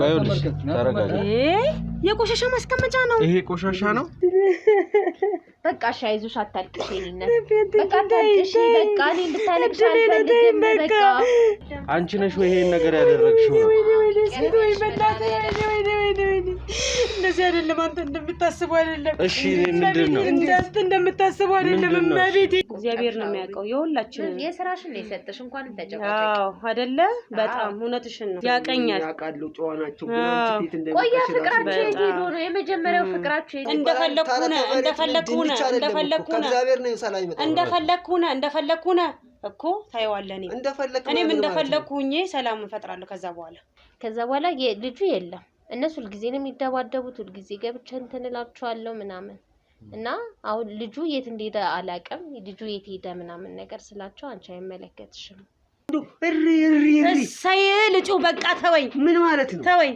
ቆይልሽ ታረጋጋ የቆሻሻ ማስቀመጫ ነው ይሄ ቆሻሻ ነው በቃ ሻይዙሽ አታልቅሽ ይልኛል በቃ ታልቅሽ በቃ እኔ እንድታለቅሽ አልፈልግም በቃ አንቺ ነሽ ወይ ይሄን ነገር ያደረግሽው ወይ በእናትህ እንደዚህ አይደለም አንተ እንደምታስበው አይደለም እሺ ምንድነው እንደምታስበው አይደለም እመቤቴ እግዚአብሔር ነው የሚያውቀው የሁላችንም የሥራሽን ነው የሰጠሽ እንኳን ተጨቃጨቅ አዎ አይደለ በጣም እውነትሽን ነው ያቀኛል ያቃሉ ጨዋናቸው ብላችሁ ፊት ቆያ ፍቅራችሁ ሄዶ ነው የመጀመሪያው ፍቅራችሁ እንደፈለኩና ከእግዚአብሔር ነው ሰላም ይመጣ እንደፈለኩና እኮ ታይዋለኝ እኔም እንደፈለኩኝ ሰላም እንፈጥራለሁ ከዛ በኋላ ልጁ የለም እነሱ ሁልጊዜ ነው የሚደባደቡት ሁልጊዜ ገብቼ እንትን እላቸዋለሁ ምናምን እና አሁን ልጁ የት እንደሄደ አላቀም ልጁ የት ሄደ ምናምን ነገር ስላቸው አንቺ አይመለከትሽም እሰይ ልጁ በቃ ተወኝ ምን ማለት ነው ተወኝ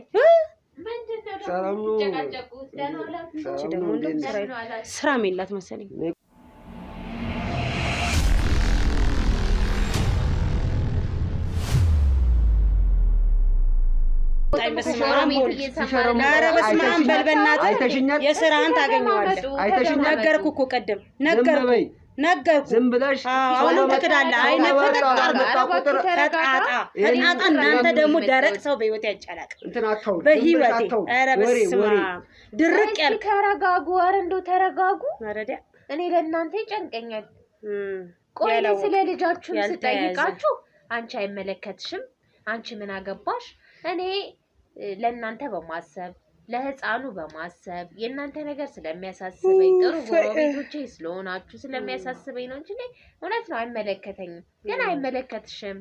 ምንድነው ሰላም ነው ተጨቃጨቁት ስራ የላት መሰለኝ በስማም በልበናት የሥራን ታገኘዋለህ አይተሽኛል ነገርኩ እኮ ቀደም ነገርኩ ዝም ብለሽ አሁን ትክዳለህ ተጣጣ እናንተ ደግሞ ደረቅ ሰው በህይወት ያጫላቅ እንትን አታው በህይወት ኧረ በስማም ድርቅ ያል ተረጋጉ ኧረ እንደው ተረጋጉ አረዲያ እኔ ለእናንተ ይጨንቀኛል ቆይ ስለ ልጃችሁ ስጠይቃችሁ አንቺ አይመለከትሽም አንቺ ምን አገባሽ እኔ ለእናንተ በማሰብ ለህፃኑ በማሰብ የእናንተ ነገር ስለሚያሳስበኝ ጥሩ ጎረቤቶቼ ስለሆናችሁ ስለሚያሳስበኝ ነው እንጂ እውነት ነው አይመለከተኝም ግን አይመለከትሽም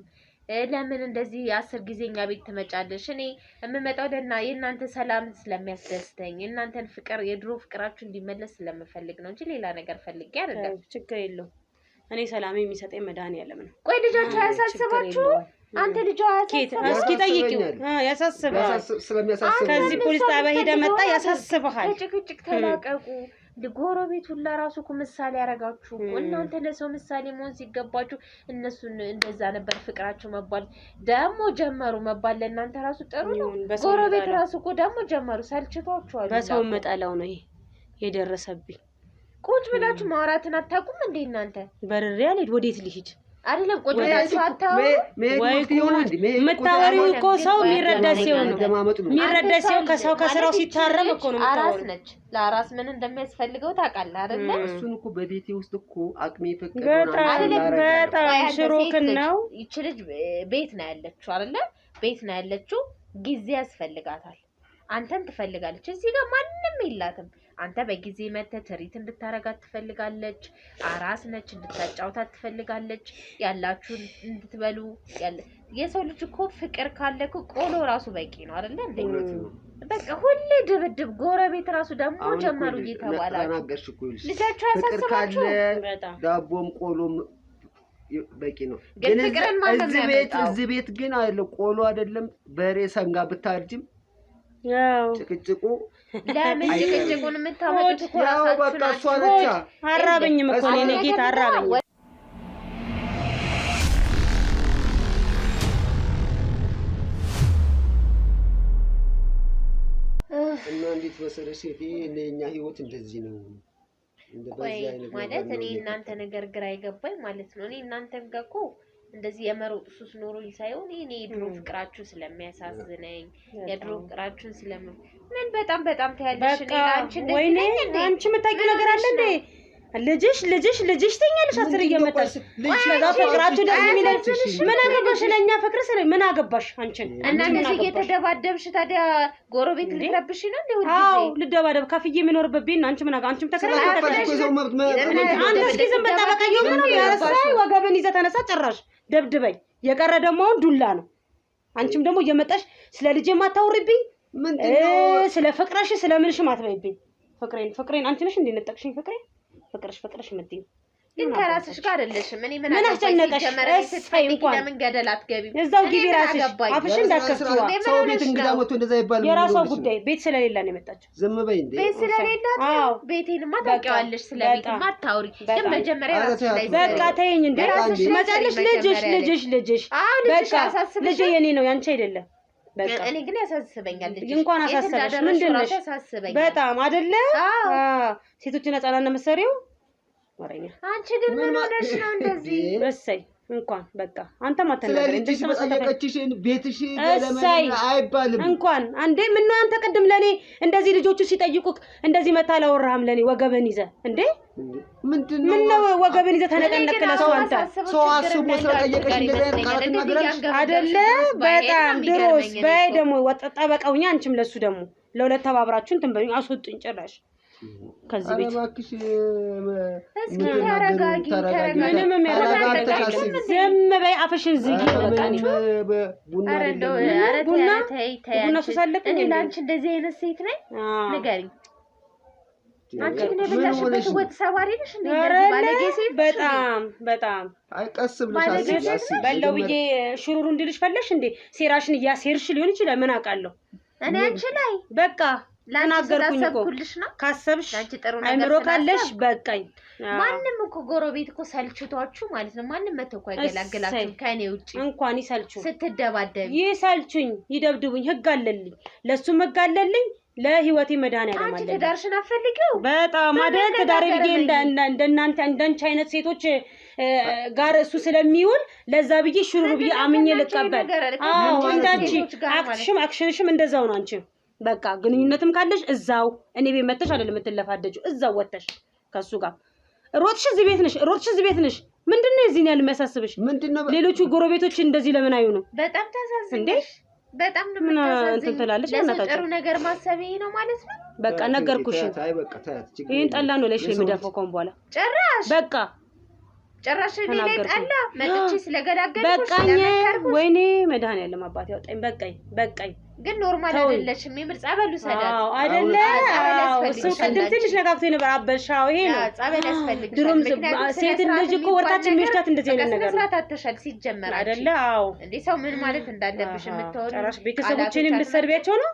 ለምን እንደዚህ 10 ጊዜኛ ቤት ትመጫለሽ እኔ እምመጣው የእናንተ ሰላም ስለሚያስደስተኝ የእናንተን ፍቅር የድሮ ፍቅራችሁ እንዲመለስ ስለምፈልግ ነው እንጂ ሌላ ነገር ፈልጌ አይደለም ችግር የለው እኔ ሰላም የሚሰጠኝ መድኃኒዓለም ነው ቆይ ልጃችሁ ያሳስባችሁ አንተ ልጅ እስኪ ጠይቂው ያሳስባል ከዚህ ፖሊስ ጣቢያ ሄደ መጣ ያሳስባል ጭቅጭቅ ተላቀቁ ለጎረቤት ሁላ ራሱ ምሳሌ ያረጋችሁ እናንተ ለሰው ምሳሌ መሆን ሲገባችሁ እነሱን እንደዛ ነበር ፍቅራችሁ መባል ደሞ ጀመሩ መባል ለእናንተ ራሱ ጥሩ ነው ጎረቤት ራሱ እኮ ደሞ ጀመሩ ሰልችቷችኋል በሰው መጣላው ነው የደረሰብኝ ቁጭ ብላችሁ ማውራትን አታቁም እንዴ እናንተ በርሬ አልሄድ ወዴት ልሂድ አይደለም ቁጭ ብላችሁ አታው ወይ መታወሪው እኮ ሰው የሚረዳሰው ነው የሚረዳሰው ከስራው ሲታረም እኮ ነው አራስ ነች ለአራስ ምን እንደሚያስፈልገው ታውቃለህ አይደል እሱን እኮ በቤቴ ውስጥ እኮ አቅሜ ፈቀደው በጣም ሽሮክን ነው ይች ልጅ ቤት ነው ያለችው አይደል ቤት ነው ያለችው ጊዜ ያስፈልጋታል አንተን ትፈልጋለች እዚህ ጋር ማንንም የላትም አንተ በጊዜ መተህ ትሪት እንድታረጋት ትፈልጋለች አራስ ነች እንድታጫውታት ትፈልጋለች ያላችሁ እንድትበሉ የሰው ልጅ እኮ ፍቅር ካለኩ ቆሎ ራሱ በቂ ነው አይደል እንዴ በቃ ሁሌ ድብድብ ጎረቤት ራሱ ደግሞ ጀመሩ እየተባላችሁ ልጃችሁ ያሳስባችሁ ዳቦም ቆሎም በቂ ነው ግን እዚህ ቤት ግን አይደለም ቆሎ አይደለም በሬ ሰንጋ ብታርጅም ያው ጭቅጭቁ ለምን ጭቅጭቁን የምታመጡት እኮ ራሳችሁ ናችሁ አራበኝም እኮ እኔ ጌታ አራበኝ እና እንዴት መሰለሽ የኛ ህይወት እንደዚህ ነው እንደዚህ አይነት ማለት እኔ እናንተ ነገር ግራ ይገባኝ ማለት ነው እኔ እናንተም ጋር እኮ እንደዚህ የመሮጥ ሱስ ኖሮኝ ሳይሆን እኔ የድሮ ፍቅራችሁ ስለሚያሳዝነኝ የድሮ ፍቅራችሁ ምን በጣም ታያለሽ እኔ አንቺ እንደዚህ አንቺ የምታውቂው ነገር አለ እንዴ ልጅሽ ተኛለሽ አስር እየመጣሽ ከዛ ፍቅራችሁ ደስ የሚለኝ ምን አገባሽ ለኛ ፍቅር ስለ ምን አገባሽ አንቺን እና እንደዚህ እየተደባደብሽ ታዲያ ጎረቤት ልትረብሽ ነው እንዴ ሁሉ አዎ ልደባደብ ከፍዬ የምኖርበት ቤት አንቺ ምን አንቺም ተከራይ አንተ እስኪ ዝም በጣ በቃየው ምን ያረሳይ ወገበን ይዘህ ተነሳ ጭራሽ ደብድበኝ የቀረ ደግሞ ዱላ ነው አንቺም ደግሞ እየመጣሽ ስለ ልጄ ማታውሪብኝ ምንድነው ስለ ፍቅርሽ ስለ ምንሽ ማትበይብኝ ፍቅሬን አንቺ ነሽ እንዴ ነጠቅሽኝ ፍቅርሽ ምትይ ግን ከራስሽ ጋር አይደለሽም እኔ ምን አስጨነቀሽ ለምን ገደል አትገቢም እዛው ግቢ ራስሽ አፍሽ እንዳከፍቷ ሰው ቤት እንግዳ መጥቶ እንደዛ ይባል የራሷ ጉዳይ ቤት ስለሌላ ነው የመጣችው ዝም በይ እንዴ ቤት ስለሌላ ቤቴንማ ታውቂዋለሽ ስለቤትማ አታውሪ ግን መጀመሪያ ራስሽ ላይ በቃ ተይኝ እንዴ መጣለሽ ልጅሽ በቃ ልጅ የኔ ነው ያንቺ አይደለም በቃ እኔ ግን ያሳስበኛል ልጅ እንኳን አሳሰበሽ ምንድነው በጣም አይደለ ሴቶችን ህፃናት ነው መሰሪው ወሬኛ አንቺ ግን ምን ሆነሽ ነው እንደዚህ እሰይ እንኳን በቃ አንተ ማተናገር እንዴ ስለጠየቀችሽን ቤትሽ ለምን አይባልም እንኳን አንዴ ምን ነው አንተ ቀድም ለኔ እንደዚህ ልጆቹ ሲጠይቁክ እንደዚህ መታላ ወራህም ለኔ ወገበን ይዘ እንዴ ምንድነው ወገበን ይዘ ተነቀነቀለሰው አንተ ሰው አስቦ ስለጠየቀሽ እንደዚህ ቃላት እናገራሽ አይደለ በጣም ድሮስ በይ ደሞ ወጣጣ በቃውኛ አንቺም ለሱ ደሞ ለሁለት ተባብራችሁን ትንበዩ አስወጡኝ ጭራሽ ከዚህ ቤት አረባክሽ እስኪ ተረጋጊ ምንም የሚያረጋጋሽ ዝም በይ አፍሽን ዝጊ በቃ ነው ቡና ቡና ሰለክ እኔ ላንቺ እንደዚህ አይነት ሴት ነኝ ንገሪኝ አንቺ ግን በታሽበት ወጥ ሰባሪ ነሽ እንደዚህ ባለጌ ሴት በጣም አይቀስ ብለሽ አስቢ በለው ብዬ ሽሩሩ እንድልሽ ፈለሽ እንዴ ሴራሽን ያሴርሽ ሊሆን ይችላል ምን አውቃለሁ እኔ አንቺ ላይ በቃ ተናገርኩኝ እኮ ካሰብሽ አይምሮ ካለሽ በቃኝ ማንንም እኮ ጎረቤት እኮ ሰልችቷችሁ ማለት ነው ማንንም መተኮ አይገላግላችሁ ከኔ ውጪ እንኳን ይሰልቹ ስትደባደብ ይሰልቹኝ ይደብድቡኝ ህግ አለልኝ ለሱም ህግ አለልኝ ለህይወቴ መድኃኒዓለም አለ አንቺ ተዳርሽን አፈልጊው በጣም አይደል ተዳሪ ብዬ እንደናንተ እንደንቻ አይነት ሴቶች ጋር እሱ ስለሚውል ለዛ ብዬ ሽሩሩ ብዬ አምኜ ልቀበል አዎ እንዳንቺ አክሽንሽም እንደዛው ነው አንቺ በቃ ግንኙነትም ካለሽ እዛው እኔ ቤት መተሽ አይደለም የምትለፋደጁ እዛው ወተሽ ከሱ ጋር ሮጥሽ እዚህ ቤት ነሽ ምንድነው እዚህ ያለ የሚያሳስብሽ ምንድነው ሌሎቹ ጎረቤቶች እንደዚህ ለምን አይሆኑ በጣም ታሳዝኝ እንዴ በጣም ነው ምን እንትን ትላለች እናታችሁ ጥሩ ነገር ማሰብ ይሄ ነው ማለት ነው በቃ ነገርኩሽ አይ በቃ ታያት ይሄን ጠላ ነው ለሽ የሚደፈው ኮን በኋላ ጭራሽ እኔ ላይ ጠላ መጥቼ ስለገዳገልኩሽ በቃኝ ወይኔ መድኃኒዓለም አባቴ ያወጣኝ በቃኝ ግን ኖርማል አይደለሽም የምር ጸበሉ ሰዳት አዎ አይደለ እሱ ቀደም ትንሽ ነጋግቶ ነበር አበሻው ይሄ ነው ጸበል ያስፈልግሻል ድሮም ሴት ልጅ እኮ ወርታችን ሚሽታት እንደዚህ አይነት ነገር ነው ስራት አተሻል ሲጀመር አይደለ አዎ እንዴ ሰው ምን ማለት እንዳለብሽ የምትወሩ ጭራሽ ቤተሰቦቼንም ልትሰርቢያቸው ነው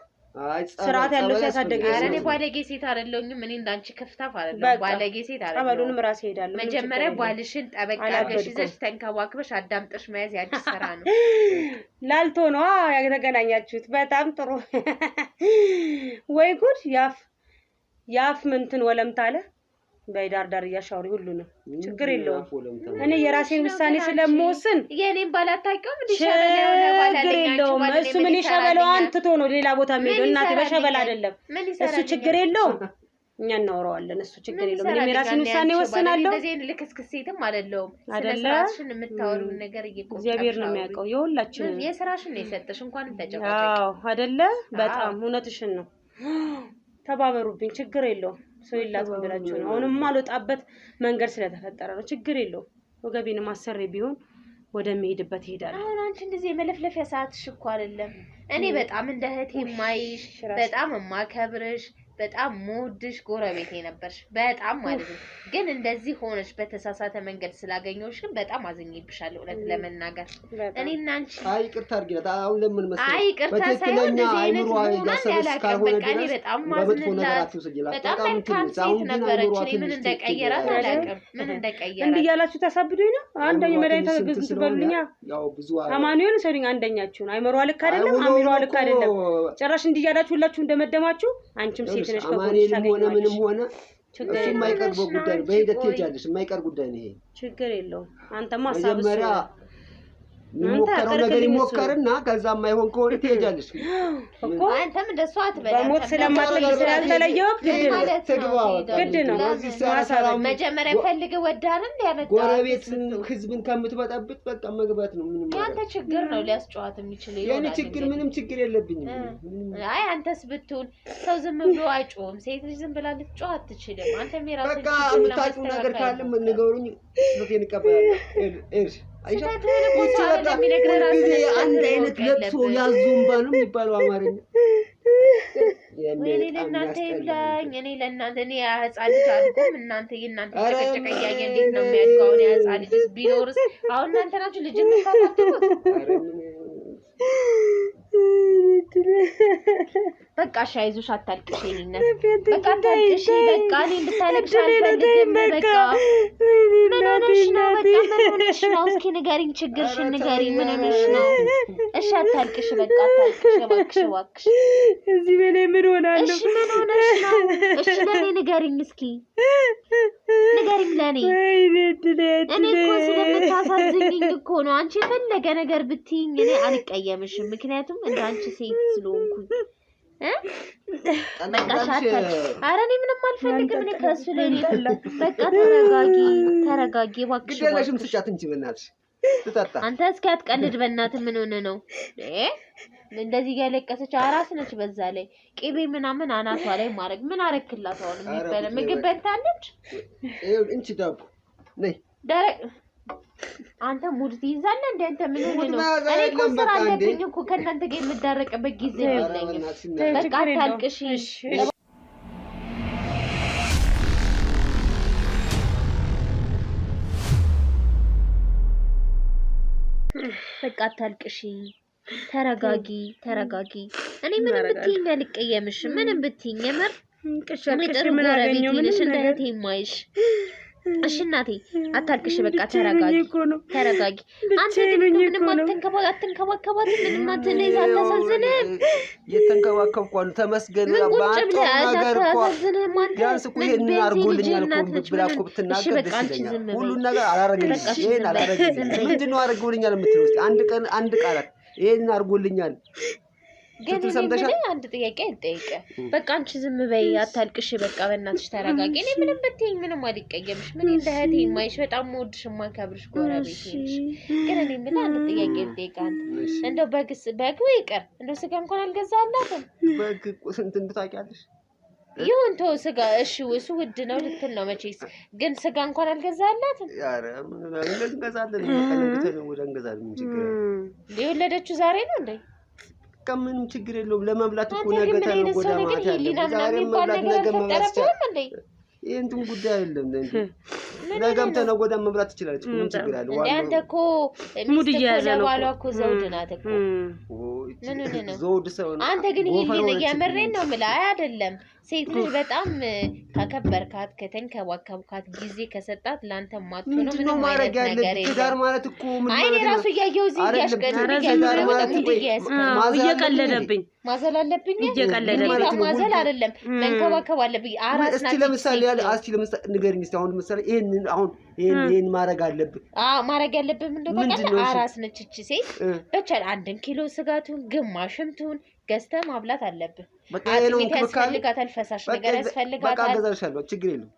ስራት ያለው ሲያሳደገ እኔ ባለጌ ሴት አይደለሁም እኔ እንዳንቺ ክፍታፍ አይደለም ባለጌ ሴት አይደለም ጸበሉንም ራሴ ሄዳለሁ መጀመሪያ ባልሽን ጠበቅ አድርገሽ ይዘሽ ተንከባክበሽ አዳምጠሽ መያዝ ያንቺ ስራ ነው ላልቶ ነው ያገናኛችሁት በጣም ጥሩ ወይ ጉድ ያፍ ምንትን ወለምታለ በዳር እያሻውሪ ሁሉ ነው ችግር የለውም እኔ የራሴን ውሳኔ ስለምወስን የኔን ባላታቀም ዲሻበላው ለባላለኛችሁ እሱ ምን ይሻበላዋን ትቶ ነው ሌላ ቦታ የሚሄደው እናቴ በሸበላ አይደለም እሱ ችግር የለውም እኛ እናወራዋለን እሱ ችግር የለውም እኔ የራሴን ውሳኔ ወስናለሁ እንደዚህ ልክስክስ ሴትም አይደለም ስለስራሽን የምታወሩን ነገር እየቆጣሽ እግዚአብሔር ነው የሚያውቀው የሁላችን የስራሽን ነው የሰጠሽ እንኳን ተጨቃጨቂ አዎ አይደለ በጣም እውነትሽን ነው ተባበሩብኝ ችግር የለውም ሰው ይላጥም ብላችሁ ነው አሁንም ማልወጣበት መንገድ ስለተፈጠረ ነው ችግር የለውም ወገቤን ማሰሬ ቢሆን ወደሚሄድበት ይሄዳል አሁን አንቺ እንደዚህ መለፍለፊያ ሰዓትሽ እኮ አይደለም እኔ በጣም እንደ እህቴ ማይሽ በጣም ማከብርሽ በጣም ሞድሽ ጎረቤቴ ነበርሽ በጣም ማለት ነው ግን እንደዚህ ሆነሽ በተሳሳተ መንገድ ስላገኘሁሽ ግን በጣም አዝኜብሻለሁ እውነት ለመናገር እኔና አንቺ አይ ይቅርታ አድርጊላት አሁን ለምን መሰለሽ አይ ይቅርታ ሳይሆን እንደዚህ አይነት ያሰብሽ ካልሆነ እኔ በጣም ማዝንላት በጣም መልካም ሴት ነበረች እኔ ምን እንደቀየራት አላውቅም ምን እንደቀየራት እንዴ ያላችሁ ታሳብዱኝ ነው አንደኛ መድኃኒት ተገዝቱ በሉኛ ያው ብዙ አማኑኤል ሰሪኝ አንደኛችሁን አይመሯ ልክ አይደለም አሚሯ ልክ አይደለም ጭራሽ እንዲያላችሁ ሁላችሁ እንደመደማችሁ አንቺም ሴት ነሽ ከጎንሽ ታገኛለሽ ምንም ሆነ እሱ የማይቀር ጉዳይ ነው በሂደት ትሄጃለሽ የማይቀር ጉዳይ ነው ይሄ ችግር የለውም አንተማ ሀሳብ መጀመሪያ የሚሞከረው ነገር ይሞከርና ከዛ የማይሆን ከሆነ ትሄጃለሽ እኮ አንተም እንደሷ አትበላ በሞት ስለማትለይ ስላልተለየው ግድ ነው መጀመሪያ ፈልገህ ወዳርን ያመጣው ጎረቤት ህዝብን ከምትበጣብጥ በቃ መግባት ነው ምንም ያንተ ችግር ነው ሊያስጨዋት የሚችለው የኔ ችግር ምንም ችግር የለብኝም አይ አንተስ ብትሆን ሰው ዝም ብሎ አይጮህም ሴት ልጅ ዝም ብላ ልትጮህ አትችልም አንተም የራስህ በቃ የምታውቁ ነገር ካለ ንገሩኝ ስለቴን እቀበላለሁ እርስ አይሻት አንድ አይነት ለቅሶ ያዙምባ ነው የሚባለው አማርኛ እኔ ለእናንተ ይብላኝ እኔ ለእናንተ እኔ ህፃን ልጅ አልኩም እናንተ የእናንተ ጨቀጨቀያየ እንዴት ነው የሚያድገው አሁን ህፃን ልጅ ቢኖርስ አሁን እናንተ ናችሁ ልጅ የምታሳድጉት በቃ አይዞሽ አታልቅሽ የኔነት በቃ አታልቅሽ በቃ እኔ እንድታለቅሽ አልፈልግም በቃ ምን ሆነሽ ነው በቃ ምን ሆነሽ ነው እስኪ ንገሪኝ ችግርሽን ንገሪኝ ምን ሆነሽ ነው እሺ አታልቅሽ በቃ አታልቅሽ እባክሽ እዚህ በላይ ምን ሆናለሁ እሺ ምን ሆነሽ ነው እሺ ለኔ ንገሪኝ እስኪ ንገሪኝ ለኔ እኔ እኮ ስለምታሳዝኝኝ እኮ ነው አንቺ ፈለገ ነገር ብትይኝ እኔ አልቀየምሽም ምክንያቱም እንደ አንቺ ሴት ስለሆንኩኝ በቃ አረኔ ምንም አልፈልግም እኔ ከሱ ላይ በቃ ተረጋጊ እባክሽ ግዴለሽም ስጫት እንጂ በእናትሽ ትጣጣ አንተ እስኪ አትቀልድ በእናትህ ምን ሆነ ነው እንደዚህ ያለቀሰች አራስ ነች በዛ ላይ ቅቤ ምናምን አናቷ ላይ ማረግ ምን አረክላት አሁን የሚበላ ምግብ በልታለች እንቺ ዳቦ ነይ ደረቅ አንተ ሙድ ትይዛለህ እንዴ አንተ ምን ሆነ ነው እኔ እኮ ስራ አለብኝ እኮ ከእናንተ ጋር የምዳረቅበት ጊዜ የለኝም በቃ አታልቅሽ በቃ አታልቅሽ ተረጋጊ እኔ ምንም ብትይኝ አልቀየምሽም ምንም ብትይኝ የምር ቅሻቅሽ ምን አገኘው ምን እንደህቴ ማይሽ እሺ እናቴ አታልቅሽ በቃ ተረጋጊ አንተ ምንም አትንከባከባት ምንም አትለይ አታሳዝንም የተንከባከብኳን ተመስገን ባንተ ነገር እኮ ቢያንስ እኮ ይሄን አርጎልኛል እኮ ብላ እኮ ብትናገር ደስ ይለኛል ሁሉን ነገር አላረገልኝም ይሄን አላረገልኝም ምንድነው አርጎልኛል የምትለው እስኪ አንድ ቃላት ይሄን አርጎልኛል ግን እኔ አንድ ጥያቄ ልጠይቅ በቃ አንቺ ዝም በይ አታልቅሽ በቃ በእናትሽ ተረጋጊ እኔ ምንም ብትይኝ ምንም አልቀየምሽ ምን እንደ እህቴ ማይሽ በጣም ወድሽ ማከብርሽ ጎረቤት ነሽ ግን እኔ ምን አንድ ጥያቄ ልጠይቅ እንደው በግ ይቀር እንደው ስጋ እንኳን አልገዛላትም በግ ስንት እንድታቂያለሽ ይሁን ተው ስጋ እሺ እሱ ውድ ነው ልትል ነው መቼስ ግን ስጋ እንኳን አልገዛላትም ኧረ ምን እንገዛለን ከነገተን ወደ እንገዛለን ምን ችግር የወለደችው ዛሬ ነው እንዴ ከምንም ችግር የለውም ለመብላት እኮ ነገተን ወደ ማታ ዛሬ መብላት ነገ መብላት ይሄንቱም ጉዳይ አይደለም እንዴ ነገም ተነጎዳ መብላት ትችላለች ምን ችግር አለ ዋናው አንተ እኮ ሙድ ይያዛል እኮ ዘውድ ናት እኮ ምን ነው ዘውድ ሰው አንተ ግን ይሄን ያመረን ነው ማለት አይደለም ሴት ልጅ በጣም ካከበርካት ከተንከባከብካት ጊዜ ከሰጣት ላንተ ማጥቶ ነው ምን ማለት ነገር የለም ትዳር ማለት እኮ ምን ማለት ነው አይ ራሱ ያየው እዚህ እየቀለደብኝ ማዘል አለብኝ እየቀለደብኝ ማዘል አይደለም መንከባከብ አለብኝ አራስ ናት ለምሳሌ ንገሪኝ እስቲ አሁን ለምሳሌ ይሄን ማረግ አለብኝ ማረግ ያለብኝ ምንድነው አራስ ነች እቺ ሴት ብቻ 1 ኪሎ ስጋቱን ግማሽም ትሁን ገዝተህ ማብላት አለብህ በቃ ነው ያስፈልጋታል ፈሳሽ ነገር ያስፈልጋታል በቃ ገዛሻለሁ ችግር የለም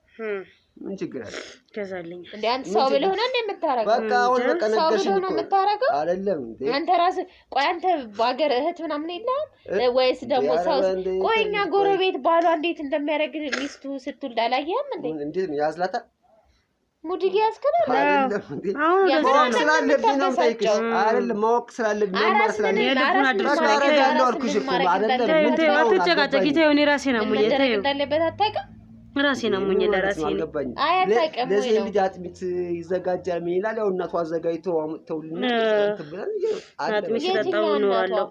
ምን ችግር አለ ገዛልኝ እንዴ አንተ ሰው ብለህ ነው እንደምታረገው በቃ አሁን በቃ ነገርሽ ነው የምታረገው አይደለም እንዴ አንተ ራስህ ቆይ አንተ ባገር እህት ምናምን የለህም ወይስ ደግሞ ሰው ቆይኛ ጎረቤት ባሏ እንዴት እንደሚያደርግ ሚስቱ ስትወልድ አላየህም እንዴ እንዴት ነው ያዝላታል ሙድ ያስከራል አሁን ስላለብኝ ነው ታይክሽ አይደለም ማወቅ ስላለብኝ ነው ስላለብኝ የልቡን አድርሶ ያለው አልኩሽ እኮ አይደለም አትጨቃጨቂ ተይው እኔ ራሴ ነው ሙኝ ተይው እንዳለበት አታውቅም ራሴ ነው ሙኝ ለራሴ አያታውቅም ወይ ለዚህ ልጅ አጥሚት ይዘጋጃል ምን ይላል ያው እናቷ አዘጋጅተው አምጥተውልና ተብለን አጥሚት ስለጣው ነው አለው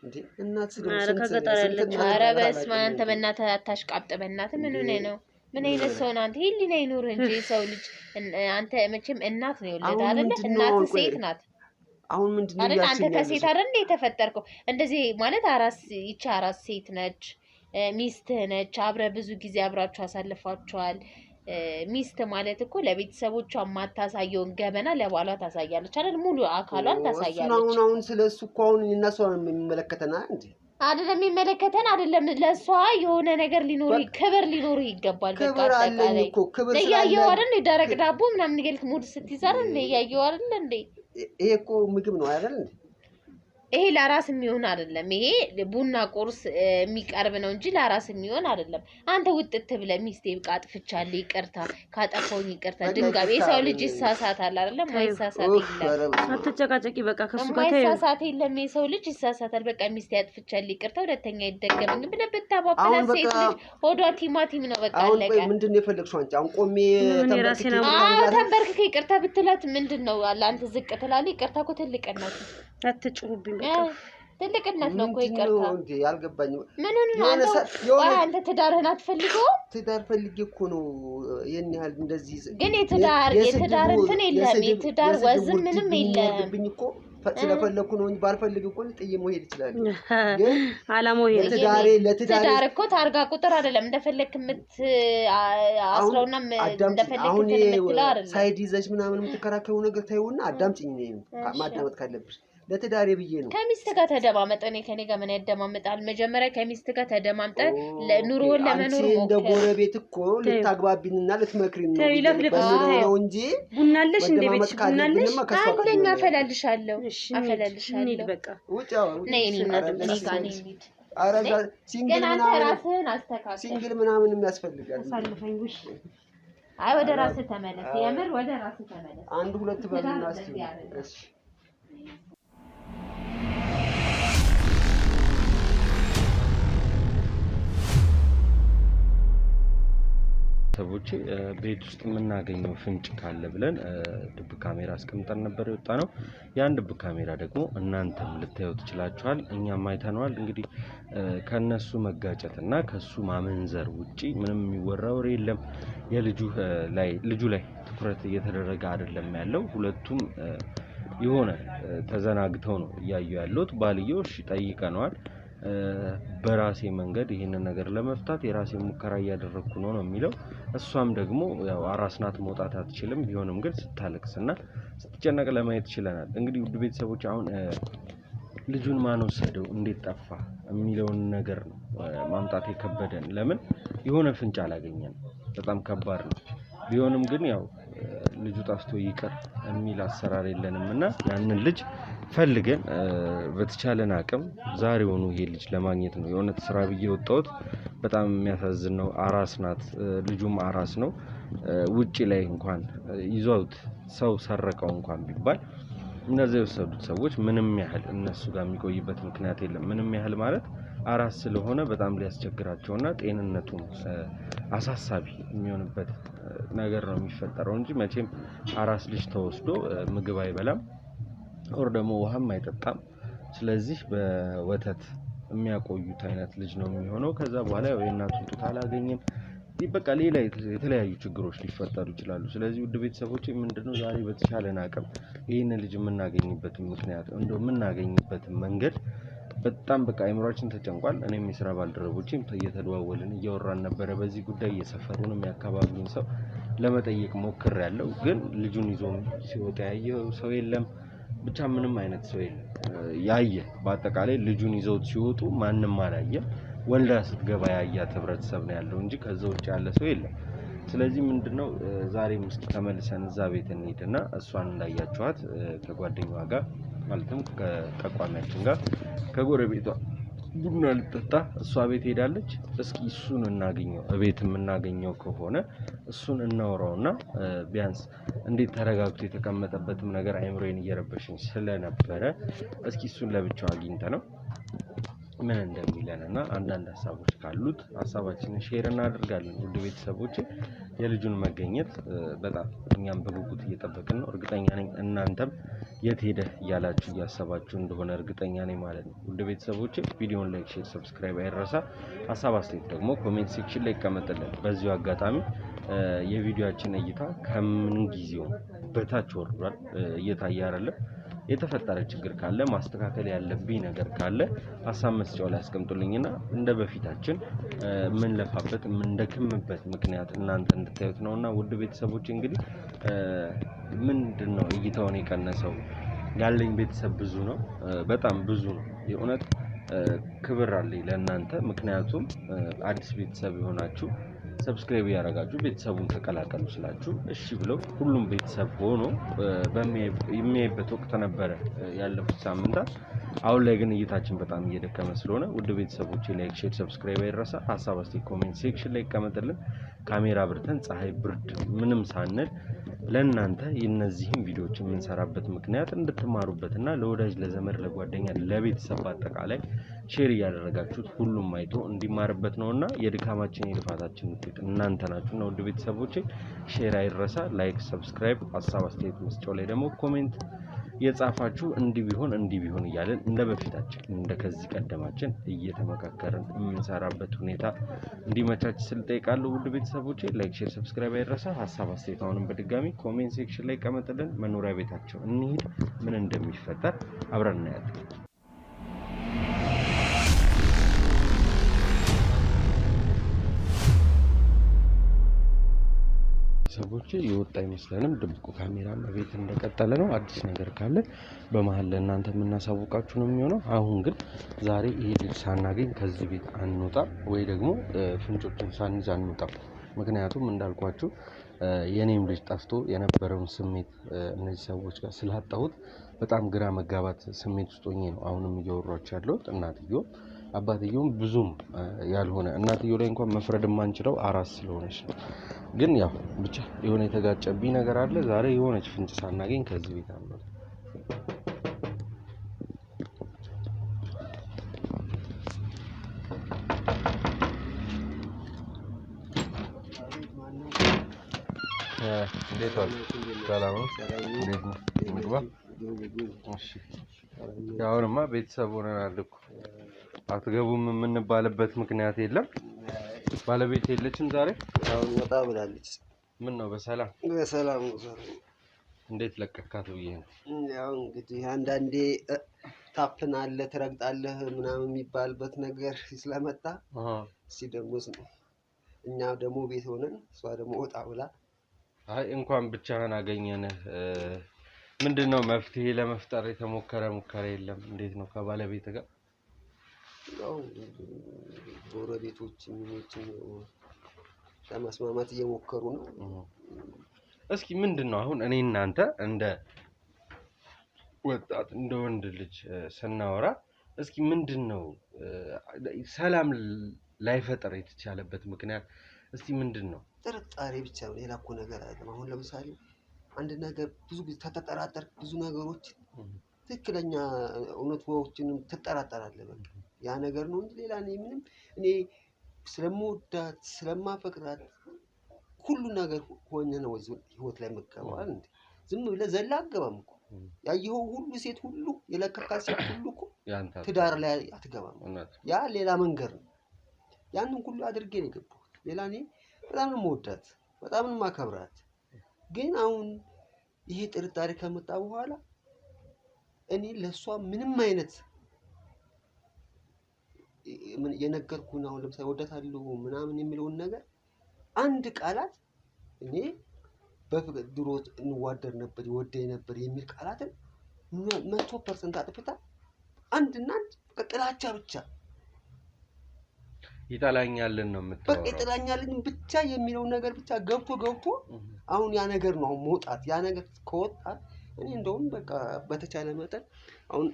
እንዴ እናት ስለዚህ ኧረ በስመ አብ አንተ በእናትህ አታሽቃብጥ በእናትህ ምን ሆነ ነው ምን አይነት ሰው ነው አንተ ህሊና ይኑር እንጂ ሰው ልጅ አንተ መቼም እናት ነው የወለደ አይደለ እናት ሴት ናት አሁን ምንድነው አይደል አንተ ከሴት አይደል እንደ ተፈጠርከው እንደዚህ ማለት አራስ ይቻ አራስ ሴት ነች ሚስት ነች አብረ ብዙ ጊዜ አብራችሁ አሳልፋችኋል ሚስት ማለት እኮ ለቤተሰቦቿ ማታሳየውን ገበና ለባሏ ታሳያለች አይደል ሙሉ አካሏን ታሳያለች አሁን ስለሱ እኮ አሁን እነሱ የሚመለከተና እንዴ አይደለም የሚመለከተን አይደለም ለሷ የሆነ ነገር ሊኖር ክብር ሊኖር ይገባል በቃ አጠቃላይ ለያየው አይደል ደረቅ ዳቦ ምናምን ይገልክ ሙድ ስትይዛር እንደ ያየው አይደል እንዴ ይሄ እኮ ምግብ ነው አይደል እንዴ ይሄ ለራስ የሚሆን አይደለም ይሄ ቡና ቁርስ የሚቀርብ ነው እንጂ ለራስ የሚሆን አይደለም አንተ ውጥት ብለህ ሚስቴ በቃ አጥፍቻለሁ ይቅርታ ካጠፋሁኝ ይቅርታ ድንጋቤ ሰው ልጅ ይሳሳታል አይደለም ማይሳሳት የለም አትጨቃጨቂ በቃ ከሱ ጋር ተይው ማይሳሳት የለም የሰው ልጅ ይሳሳታል በቃ ሚስቴ አጥፍቻለሁ ይቅርታ ሁለተኛ ይደገምኝ ብለህ ብታባብላ ሴት ልጅ ሆዷ ቲማቲም ነው በቃ አለቀ አሁን ምንድነው የፈለግሽው አንቺ አሁን ቆሜ ተንበርክከ ይቅርታ ብትላት ምንድነው አንተ ዝቅ ትላለህ ይቅርታ እኮ ትልቅነት አትጩሁብኝ በቃ ትልቅነት ነው እኮ ይቅርታ እንዴ ያልገባኝ ምን አንተ ትዳርህን አትፈልገው ትዳር ፈልጌ እኮ ነው የኔ ያህል እንደዚህ ግን የትዳር እንትን የለም የትዳር ወዝም ምንም የለም እኮ ስለፈለኩ ነው እንጂ ባልፈልግ እኮ ጥዬ መሄድ ይችላል ግን አላማው ይሄ ትዳር እኮ ታርጋ ቁጥር አይደለም እንደፈለክ አስረውና እንደፈለክ ትምትላ አይደለም ሳይድ ይዘሽ ምናምን የምትከራከሩ ነገር ታዩና አዳምጪኝ ነው ማዳመጥ ካለብሽ ለትዳሬ ብዬ ነው ከሚስት ጋር ተደማመጥ እኔ ከኔ ጋር ምን ያደማመጣል መጀመሪያ ከሚስት ጋር ተደማምጠ ለኑሮን ለመኖር ሞከረ እንደ ጎረቤት እኮ ልታግባቢንና ልትመክሪን ነው እንጂ ቡናለሽ እንደ ቤት ቡናለሽ አንደኛ አፈላልሻለሁ በቃ ውጫው ነይ እኔ ጋር ነኝ አረጋ ሲንግል ምናምን ራስህን አስተካክል ሲንግል ምናምን የሚያስፈልጋል አሳልፈኝ ውሽ አይ ወደ ራስህ ተመለስ የምር ወደ ራስህ ተመለስ አንድ ሁለት በልና እስቲ እሺ ሰዎች ቤት ውስጥ የምናገኘው ፍንጭ ካለ ብለን ድብቅ ካሜራ አስቀምጠን ነበር የወጣነው ያን ድብቅ ካሜራ ደግሞ እናንተም ልታዩ ትችላችኋል እኛም አይተነዋል እንግዲህ ከነሱ መጋጨትና ከሱ ማመንዘር ውጪ ምንም የሚወራ ወሬ የለም ልጁ ላይ ትኩረት እየተደረገ አይደለም ያለው ሁለቱም የሆነ ተዘናግተው ነው ያዩ ያሉት ባልየው እሺ ጠይቀናል በራሴ መንገድ ይሄንን ነገር ለመፍታት የራሴ ሙከራ ያደረኩ ነው የሚለው እሷም ደግሞ ያው አራስናት መውጣት አትችልም ቢሆንም ግን ስታለቅስና ስትጨነቅ ለማየት ይችላል እንግዲህ ውድ ቤተሰቦች አሁን ልጁን ማን ወሰደው እንዴት ጠፋ የሚለውን ነገር ነው ማምጣት የከበደን ለምን የሆነ ፍንጭ አላገኘን በጣም ከባድ ነው ቢሆንም ግን ያው ልጁ ጠፍቶ ይቀር የሚል አሰራር የለንምና ያንን ልጅ ፈልገን በተቻለን አቅም ዛሬውኑ ይሄ ልጅ ለማግኘት ነው የሆነ ስራ ብዬ ወጣሁት በጣም የሚያሳዝን ነው አራስ ናት ልጁም አራስ ነው ውጪ ላይ እንኳን ይዟት ሰው ሰረቀው እንኳን ቢባል እነዚህ የወሰዱት ሰዎች ምንም ያህል እነሱ ጋር የሚቆይበት ምክንያት የለም ምንም ያህል ማለት አራስ ስለሆነ በጣም ሊያስቸግራቸውና ጤንነቱም አሳሳቢ የሚሆንበት ነገር ነው የሚፈጠረው እንጂ መቼም አራስ ልጅ ተወስዶ ምግብ አይበላም ወር ደግሞ ውሃም አይጠጣም ስለዚህ በወተት የሚያቆዩት አይነት ልጅ ነው የሚሆነው ከዛ በኋላ የእናቱን ጡት አላገኘም በቃ ሌላ የተለያዩ ችግሮች ሊፈጠሩ ይችላሉ ስለዚህ ውድ ቤተሰቦች ምንድነው ዛሬ በተቻለን አቅም ይሄን ልጅ የምናገኝበት ምክንያት እንደው የምናገኝበት መንገድ በጣም በቃ አይምሮአችን ተጨንቋል እኔም የሥራ ባልደረቦቼም እየተደዋወልን እያወራን ነበር በዚህ ጉዳይ የሰፈሩንም ያካባቢውን ሰው ለመጠየቅ ሞክሬያለሁ ግን ልጁን ይዞ ሲወጣ ያየው ሰው የለም ብቻ ምንም አይነት ሰው የለም ያየ በአጠቃላይ ልጁን ይዘው ሲወጡ ማንንም አላየም ወልዳ ስትገባ ያያት ህብረተሰብ ነው ያለው እንጂ ከዛው ውጭ ያለ ሰው የለም ስለዚህ ምንድነው ዛሬ ምስኪ ተመልሰን እዛ ቤት እንሄድና እሷን እንዳያችኋት ከጓደኛዋ ጋር ማለትም ከጠቋሚያችን ጋር ከጎረቤቷ ቡና ልጠጣ እሷ ቤት ሄዳለች እስኪ እሱን እናገኘው እቤትም እናገኘው ከሆነ እሱን እናወራውና ቢያንስ እንዴት ተረጋግቶ የተቀመጠበትም ነገር አይምሮዬን እየረበሽኝ ስለነበረ እስኪ እሱን ለብቻው አግኝተነው ምን እንደሚለንና አንዳንድ ሐሳቦች ካሉት ሐሳባችንን ሼር እናደርጋለን ውድ ቤተሰቦች የልጁን መገኘት በጣም እኛም በጉጉት እየጠበቅን ነው እርግጠኛ ነኝ እናንተም የት ሄደ ያላችሁ ያሰባችሁ እንደሆነ እርግጠኛ ነኝ ማለት ነው ውድ ቤተሰቦች ቪዲዮውን ላይክ ሼር ሰብስክራይብ አይረሳ ሐሳብ አስተያየት ደግሞ ኮሜንት ሴክሽን ላይ ይቀመጥልን በዚሁ አጋጣሚ የቪዲዮአችን እይታ ከምን ጊዜው በታች ወርዷል እየታየ አይደለም የተፈጠረ ችግር ካለ ማስተካከል ያለብኝ ነገር ካለ ሐሳብ መስጫው ላይ አስቀምጡልኝና እንደ በፊታችን ምን ለፋበት ምን ደክምበት ምክንያት እናንተ እንድታዩት ነውና ውድ ቤተሰቦች እንግዲህ ምንድነው እይታውን የቀነሰው ያለኝ ቤተሰብ ብዙ ነው በጣም ብዙ ነው የእውነት ክብር አለኝ ለእናንተ ምክንያቱም አዲስ ቤተሰብ ይሆናችሁ ሰብስክራይብ ያደርጋችሁ ቤተሰቡን ተቀላቀሉ ስላችሁ እሺ ብለው ሁሉም ቤተሰብ ሆኖ የሚያይበት ወቅት ነበር ያለፉት ሳምንታት አሁን ላይ ግን እይታችን በጣም እየደከመ ስለሆነ ውድ ቤተሰቦቼ ላይክ ሼር ሰብስክራይብ አይረሳ ሐሳብ አስተያየት ኮሜንት ሴክሽን ላይ ይቀመጥልን ካሜራ ብርተን ፀሐይ ብርድ ምንም ሳንል ለእናንተ የነዚህን ቪዲዮዎች የምንሰራበት ምክንያት እንድትማሩበትና ለወዳጅ ለዘመድ ለጓደኛ ለቤተሰብ አጠቃላይ ሼር ያደረጋችሁት ሁሉም አይቶ እንዲማርበት ነውና የድካማችን የልፋታችን ውጤት እናንተ ናችሁና ውድ ቤተሰቦቼ ሼር አይረሳ ላይክ ሰብስክራይብ ሐሳብ አስተያየት መስጫው ላይ ደግሞ ኮሜንት የጻፋችሁ እንዲህ ቢሆን እያለን እንደ በፊታችን እንደ ከዚህ ቀደማችን እየተመካከርን የምንሰራበት ሁኔታ እንዲመቻች ስል ጠይቃለሁ። ውድ ቤተሰቦቼ ላይክ፣ ሼር፣ ሰብስክራይብ አይረሳ። ሀሳብ አስተያየታችሁን በድጋሚ ኮሜንት ሴክሽን ላይ ቀመጥልን። መኖሪያ ቤታቸው እንሂድ፣ ምን እንደሚፈጠር አብረን እናያለን። ሰዎች የወጣ አይመስለንም። ድብቁ ካሜራ ቤት እንደቀጠለ ነው። አዲስ ነገር ካለ በመሀል ለእናንተ የምናሳውቃችሁ ነው የሚሆነው። አሁን ግን ዛሬ ይሄ ልጅ ሳናገኝ ከዚህ ቤት አንወጣ ወይ ደግሞ ፍንጮችን ሳንይዝ አንወጣ። ምክንያቱም እንዳልኳችሁ የኔም ልጅ ጠፍቶ የነበረውን ስሜት እነዚህ ሰዎች ጋር ስላጣሁት በጣም ግራ መጋባት ስሜት ውስጥ ሆኜ ነው አሁንም እያወራችሁ ያለሁት። እናትየው አባትየውም ብዙም ያልሆነ እናትየው ላይ እንኳን መፍረድ የማንችለው አራስ ስለሆነች ነው። ግን ያው ብቻ የሆነ የተጋጨብኝ ነገር አለ። ዛሬ የሆነች ፍንጭ ሳናገኝ ከዚህ ቤት አንወጣ። እንዴት ዋል? ሰላም ነው? እንዴት ነው? ምግባ? እሺ። አሁንማ ቤተሰብ ሆነናል እኮ አትገቡም የምንባልበት ምክንያት የለም። ባለቤት የለችም ዛሬ? አሁን ወጣ ብላለች። ምን ነው? በሰላም በሰላም ነው። እንዴት ለቀካት ብዬ ነው። ያው እንግዲህ አንዳንዴ ታፍናለህ፣ ትረግጣለህ ምናምን የሚባልበት ነገር ስለመጣ እስኪ ደግሞ እኛ ደግሞ ቤት ሆነን እሷ ደግሞ ወጣ ብላ። አይ እንኳን ብቻህን አገኘንህ። ምንድነው መፍትሄ ለመፍጠር የተሞከረ ሙከራ የለም? እንዴት ነው ከባለቤት ጋር? ያው ጎረቤቶች ምኖችን ለማስማማት እየሞከሩ ነው። እስኪ ምንድነው አሁን እኔ እናንተ እንደ ወጣት እንደ ወንድ ልጅ ስናወራ እስኪ ምንድነው ሰላም ላይፈጠር የተቻለበት ምክንያት እስቲ ምንድነው? ጥርጣሬ ብቻ ነው፣ ሌላ እኮ ነገር አይደለም። አሁን ለምሳሌ አንድ ነገር ብዙ ጊዜ ተጠራጠር ብዙ ነገሮች ትክክለኛ እውነቶችንም ትጠራጠራለህ። በቃ ያ ነገር ነው እንጂ ሌላ እኔ ስለምወዳት ስለማፈቅራት ሁሉ ነገር ሆኜ ነው ህይወት ላይ መገባው እንዴ? ዝም ብለህ ዘላ አትገባም እኮ። ያየኸው ሁሉ ሴት ሁሉ የለከካት ሴት ሁሉ እኮ ትዳር ላይ አትገባም። ያ ሌላ መንገድ ነው። ያንን ሁሉ አድርጌ ነው የገባሁት። ሌላ እኔ በጣም ነው የምወዳት፣ በጣም ነው የማከብራት። ግን አሁን ይሄ ጥርጣሬ ከመጣ በኋላ እኔ ለሷ ምንም አይነት የነገርኩን አሁን ለምሳሌ ወዳታለሁ ምናምን የሚለውን ነገር አንድ ቃላት እኔ በፍቅር ድሮ እንዋደር ነበር ይወደኝ ነበር የሚል ቃላትን 100% አጥፍታ አንድና አንድ ጥላቻ ብቻ ይጣላኛልን ነው የምትለው። በቃ ይጣላኛልን ብቻ የሚለው ነገር ብቻ ገብቶ አሁን ያ ነገር ነው መውጣት። ያ ነገር ከወጣ እኔ እንደውም በቃ በተቻለ መጠን አሁን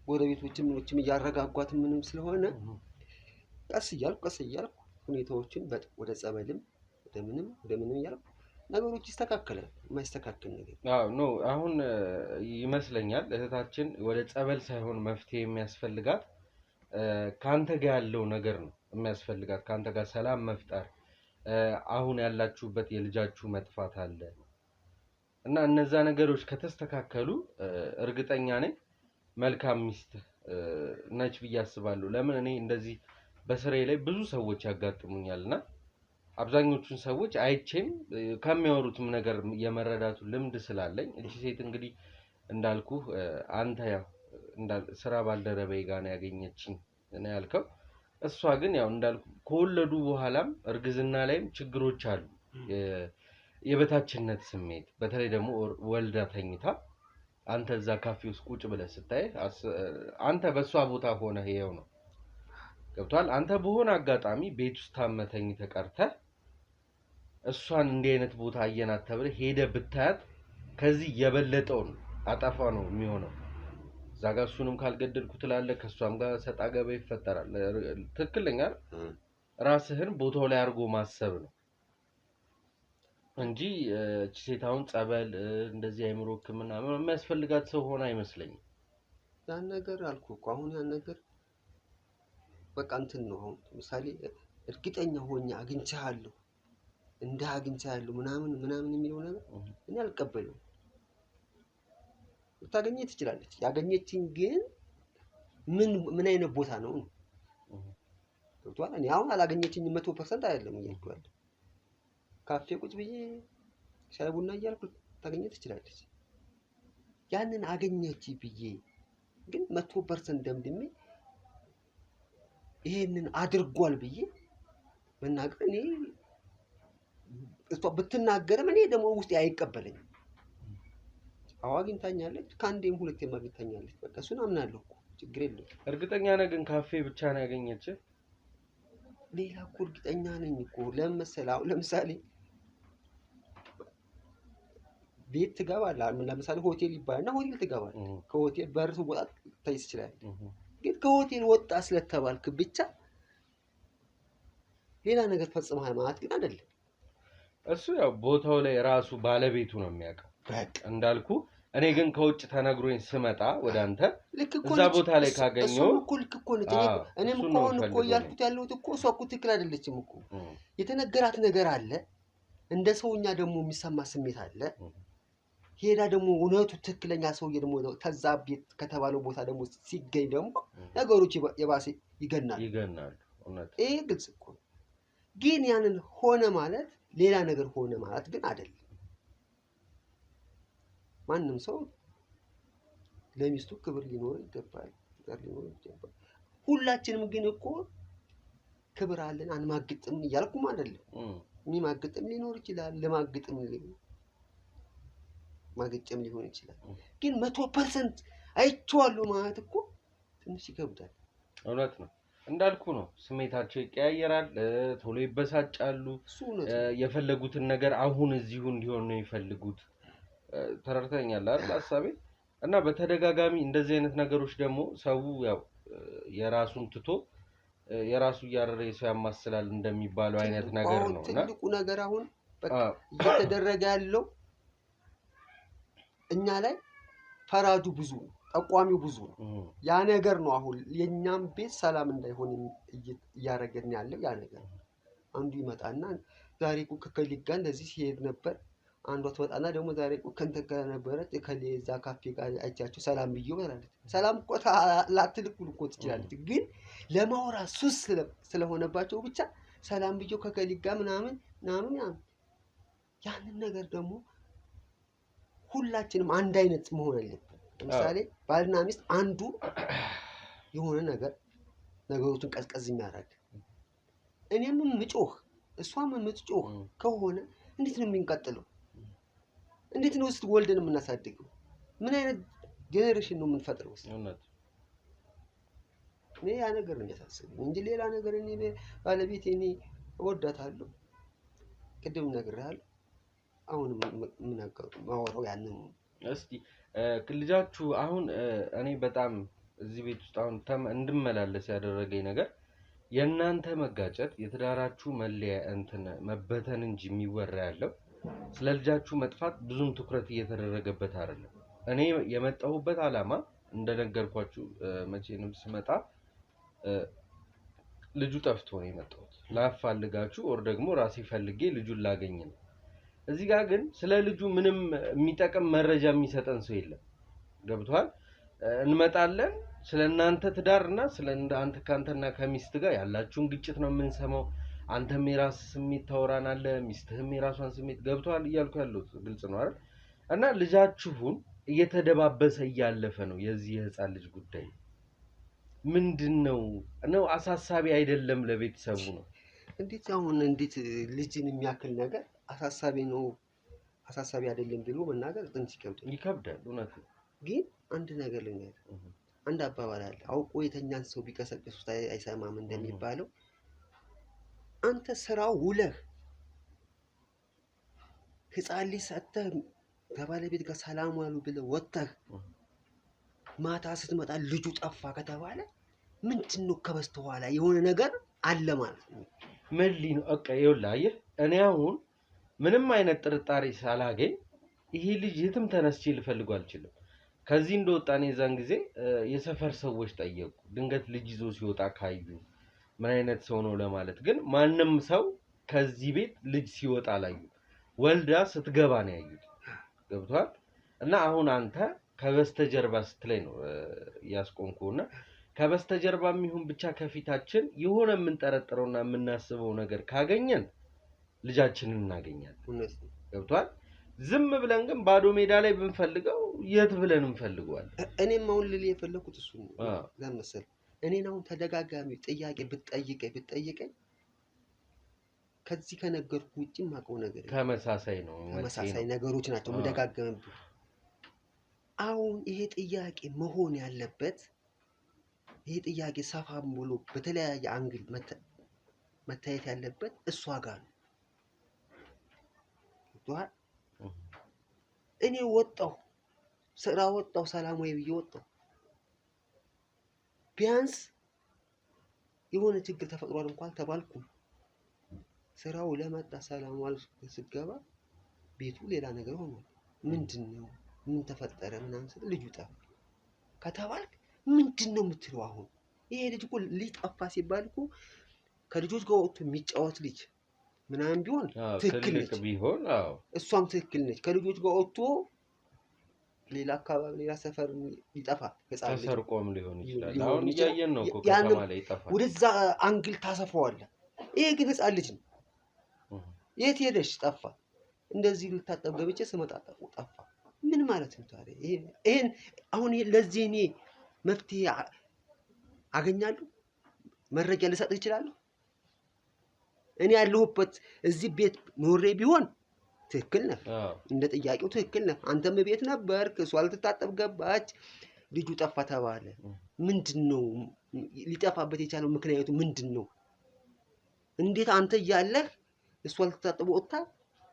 ጎረቤቶችም ምኖችም እያረጋጓት ምንም ስለሆነ ቀስ እያልኩ ሁኔታዎችን ወደ ጸበልም ወደ ምንም እያልኩ ነገሮች ይስተካከላል። የማይስተካከል ነገር ኖ አሁን ይመስለኛል እህታችን ወደ ጸበል ሳይሆን መፍትሄ የሚያስፈልጋት ካንተ ጋር ያለው ነገር ነው የሚያስፈልጋት። ካንተ ጋር ሰላም መፍጠር። አሁን ያላችሁበት የልጃችሁ መጥፋት አለ እና እነዛ ነገሮች ከተስተካከሉ እርግጠኛ ነኝ መልካም ሚስት ነች ብዬ አስባለሁ። ለምን እኔ እንደዚህ በስራዬ ላይ ብዙ ሰዎች ያጋጥሙኛልና አብዛኞቹን ሰዎች አይቼም ከሚያወሩትም ነገር የመረዳቱ ልምድ ስላለኝ እቺ ሴት እንግዲህ እንዳልኩ አንተ ያው ስራ ባልደረባዬ ጋር ነው ያገኘችኝ ነው ያልከው። እሷ ግን ያው እንዳልኩ ከወለዱ በኋላም እርግዝና ላይም ችግሮች አሉ። የበታችነት ስሜት በተለይ ደግሞ ወልዳ ተኝታ አንተ እዛ ካፌ ውስጥ ቁጭ ብለህ ስታይ አንተ በሷ ቦታ ሆነ ይሄው ነው ገብቷል። አንተ በሆነ አጋጣሚ ቤት ውስጥ ታመተኝ ተቀርተህ እሷን እንዲህ አይነት ቦታ አየናት ተብለህ ሄደህ ብታያት ከዚህ የበለጠውን አጠፋ ነው የሚሆነው። እዛ ጋር እሱንም ካልገደልኩ ትላለህ፣ ከሷም ጋር ሰጣ ገባ ይፈጠራል። ትክክለኛ ራስህን ቦታው ላይ አድርጎ ማሰብ ነው እንጂ እቺ ሴት አሁን ጸበል እንደዚህ አይምሮ ሕክምና የሚያስፈልጋት ሰው ሆነ አይመስለኝም። ያን ነገር አልኩህ እኮ አሁን ያን ነገር በቃ እንትን ነው። አሁን ለምሳሌ እርግጠኛ ሆኜ አግኝቻለሁ ምናምን የሚለው ነገር እኔ አልቀበለውም። ልታገኘኝ ትችላለች። ያገኘችኝ ግን ምን አይነት ቦታ ነው? ገብቶሃል? እኔ አሁን አላገኘችኝም 100% አይደለም እያልኩ ያለው። ካፌ ቁጭ ብዬ ሻይ ቡና እያልኩ ልታገኘኝ ትችላለች። ያንን አገኘች ብዬ ግን 100% ደምድሜ ይሄንን አድርጓል ብዬ መናገር እኔ እሷ ብትናገርም እኔ ደግሞ ውስጤ አይቀበለኝም። አግኝታኛለች፣ ከአንዴም ሁለቴም አግኝታኛለች። በቃ እሱን አምናለሁ እኮ ችግር የለም። እርግጠኛ ነህ ግን ካፌ ብቻ ነው ያገኘችህ? ሌላ እኮ እርግጠኛ ነኝ እኮ። ለምን መሰለህ? አሁን ለምሳሌ ቤት ትገባለህ። ለምሳሌ ሆቴል ይባልና ሆቴል ትገባለህ። ከሆቴል በር ወጣ ታይስ ይችላል። ግን ከሆቴል ወጣ ስለተባልክ ብቻ ሌላ ነገር ፈጽመሃል ማለት ግን አይደለም። እሱ ያው ቦታው ላይ ራሱ ባለቤቱ ነው የሚያውቀው። እንዳልኩ እኔ ግን ከውጭ ተነግሮኝ ስመጣ ወደ አንተ እዛ ቦታ ላይ ካገኘው እኮ ልክ እኮ ነው። እኔም እኮ አሁን እኮ እያልኩት ያለሁት እኮ እሷ እኮ ትክክል አይደለችም እኮ። የተነገራት ነገር አለ፣ እንደ ሰውኛ ደግሞ የሚሰማ ስሜት አለ። ሄዳ ደግሞ እውነቱ ትክክለኛ ሰውዬ ደግሞ ከዛ ቤት ከተባለው ቦታ ደግሞ ሲገኝ ደግሞ ነገሮች የባሰ ይገናሉ። እውነት ይሄ ግልጽ እኮ ነው። ግን ያንን ሆነ ማለት ሌላ ነገር ሆነ ማለት ግን አይደለም። ማንም ሰው ለሚስቱ ክብር ሊኖር ይገባል፣ ፍቅር ሊኖር ይገባል። ሁላችንም ግን እኮ ክብር አለን አንማግጥም እያልኩም አይደለም። የሚማግጥም ሊኖር ይችላል፣ ለማግጥም ማግጨም ሊሆን ይችላል። ግን 100% አይቼዋለሁ ማለት እኮ ትንሽ ይከብዳል። እውነት ነው። እንዳልኩ ነው፣ ስሜታቸው ይቀያየራል፣ ቶሎ ይበሳጫሉ። የፈለጉትን ነገር አሁን እዚሁ እንዲሆን ነው የሚፈልጉት። ተረድተኛል አይደል ሐሳቤ? እና በተደጋጋሚ እንደዚህ አይነት ነገሮች ደግሞ ሰው ያው የራሱን ትቶ የራሱ ያረረ ሰው ያማስላል እንደሚባለው አይነት ነገር ነው። እና ትልቁ ነገር አሁን በቃ እየተደረገ ያለው እኛ ላይ ፈራጁ ብዙ ነው፣ ጠቋሚው ብዙ ነው። ያ ነገር ነው አሁን የኛም ቤት ሰላም እንዳይሆን እያደረገን ያለው ያ ነገር። አንዱ ይመጣና ዛሬ እኮ ከከሊግ ጋር እንደዚህ ሲሄድ ነበር፣ አንዷ ትመጣና ደግሞ ዛሬ እኮ ከእንትን ጋር ነበረች ከሌዛ ካፌ ጋር አይቻችሁ ሰላም ብዬ ማለት ሰላም እኮ ላትልኩ እኮ ትችላለች፣ ግን ለማውራት ሱስ ስለሆነባቸው ብቻ ሰላም ብዬ ከከሊግ ጋር ምናምን ያንን ነገር ደግሞ ሁላችንም አንድ አይነት መሆን አለብን። ለምሳሌ ባልና ሚስት አንዱ የሆነ ነገር ነገሮችን ቀዝቀዝ የሚያደርግ እኔም ምጮህ እሷም ምትጮህ ከሆነ እንዴት ነው የሚንቀጥለው? እንዴት ነው ውስጥ ወልደን የምናሳድገው? ምን አይነት ጄኔሬሽን ነው የምንፈጥረው? እኔ ያ ነገር ነው የሚያሳስበኝ እንጂ ሌላ ነገር እኔ ባለቤቴ እኔ እወዳታለሁ፣ ቅድም ነግሬሃለሁ። አሁን ማወራው ያንን እስቲ ልጃችሁ አሁን እኔ በጣም እዚህ ቤት ውስጥ አሁን እንድመላለስ ያደረገኝ ነገር የእናንተ መጋጨት የትዳራችሁ መለያ መበተን እንጂ የሚወራ ያለው ስለ ልጃችሁ መጥፋት ብዙም ትኩረት እየተደረገበት አይደለም። እኔ የመጣሁበት ዓላማ እንደነገርኳችሁ መቼንም ስመጣ ልጁ ጠፍቶ ነው የመጣሁት። ላፋልጋችሁ ወር ደግሞ ራሴ ፈልጌ ልጁን ላገኝ ነው። እዚህ ጋር ግን ስለ ልጁ ምንም የሚጠቅም መረጃ የሚሰጠን ሰው የለም። ገብቷል? እንመጣለን ስለ እናንተ ትዳርና ስለ አንተ ካንተና ከሚስት ጋር ያላችሁን ግጭት ነው የምንሰማው። አንተም የራስ ስሜት ታወራናለህ፣ ሚስትህም የራሷን ስሜት። ገብቷል እያልኩ ያለሁት ግልጽ ነው አይደል? እና ልጃችሁን እየተደባበሰ እያለፈ ነው የዚህ የህፃን ልጅ ጉዳይ። ምንድነው ነው አሳሳቢ አይደለም ለቤተሰቡ ነው? እንዴት ልጅን የሚያክል ነገር አሳሳቢ ነው አሳሳቢ አይደለም ብሎ መናገር ትንሽ ይከብዳል። እውነት ነው። ግን አንድ ነገር ልንገርህ፣ አንድ አባባል አለ፣ አውቆ የተኛን ሰው ቢቀሰቅሱት አይሰማም እንደሚባለው። አንተ ስራው ውለህ ህፃን ልጅ ሰጥተህ ከባለቤት ጋር ሰላም ዋሉ ብለህ ወጥተህ ማታ ስትመጣ ልጁ ጠፋ ከተባለ ምንድን ነው ከበስተኋላ የሆነ ነገር አለ ማለት ነው። ነው በቃ ይኸውልህ፣ አየህ እኔ አሁን ምንም አይነት ጥርጣሬ ሳላገኝ ይሄ ልጅ የትም ተነስቼ ልፈልገው አልችልም። ከዚህ እንደወጣኔ የዛን ጊዜ የሰፈር ሰዎች ጠየቁ። ድንገት ልጅ ይዞ ሲወጣ ካዩ ምን አይነት ሰው ነው ለማለት፣ ግን ማንም ሰው ከዚህ ቤት ልጅ ሲወጣ አላዩ። ወልዳ ስትገባ ነው ያዩት። ገብቷል? እና አሁን አንተ ከበስተጀርባ ስትለኝ ነው ያስቆንኩና ከበስተጀርባም ይሁን ብቻ ከፊታችን የሆነ የምንጠረጥረውና የምናስበው ነገር ካገኘን ልጃችንን እናገኛለን። ገብቷል? ዝም ብለን ግን ባዶ ሜዳ ላይ ብንፈልገው የት ብለን እንፈልገዋለን? እኔም አሁን ልል የፈለኩት እሱ ነው። ለምሳሌ እኔን አሁን ተደጋጋሚ ጥያቄ ብትጠይቀኝ ከዚህ ከነገርኩ ውጪ ማቀው ነገር ተመሳሳይ ነው። ተመሳሳይ ነገሮች ናቸው መደጋገምብኝ። አሁን ይሄ ጥያቄ መሆን ያለበት ይሄ ጥያቄ ሰፋ ብሎ በተለያየ አንግል መታየት ያለበት እሷ ጋር ነው። እኔ ወጣሁ ስራ ወጣሁ ሰላማዊ ብዬ ወጣሁ። ቢያንስ የሆነ ችግር ተፈጥሯል እንኳን ተባልኩ ስራው ለመጣ ሰላማዊ ስገባ ቤቱ ሌላ ነገር ሆኗል። ምንድነው ምን ተፈጠረ ምናምን ስለ ልጁ ጠፋ ከተባልክ ምንድነው የምትለው? አሁን ይሄ ልጅ እኮ ሊጠፋ ሲባል እኮ ከልጆች ጋር ወጥቶ የሚጫወት ልጅ ምናምን ቢሆን ትክክል ነች ቢሆን እሷም ትክክል ነች። ከልጆች ጋር ወጥቶ ሌላ አካባቢ ሌላ ሰፈር ይጠፋ ህፃን ልጅ ተሰርቆም ሊሆን ይችላል። አሁን እያየን ነው እኮ ከተማ ላይ ይጠፋል። ወደዛ አንግል ታሰፋዋለህ። ይሄ ግን ህፃን ልጅ ነው። የት ሄደሽ ጠፋ? እንደዚህ ልታጠብ ገብቼ ስመጣ ጠፋ። ምን ማለት ነው ታዲያ? ይሄን አሁን ለዚህ እኔ መፍትሄ አገኛለሁ? መረጃ ልሰጥ እችላለሁ? እኔ ያለሁበት እዚህ ቤት ኖሬ ቢሆን ትክክል ነህ፣ እንደ ጥያቄው ትክክል ነህ። አንተም ቤት ነበርክ፣ እሷ ልትታጠብ ገባች፣ ልጁ ጠፋ ተባለ። ምንድነው ሊጠፋበት የቻለው ምክንያቱ ምንድነው? እንዴት አንተ እያለህ እሷ ልትታጠብ ወጣ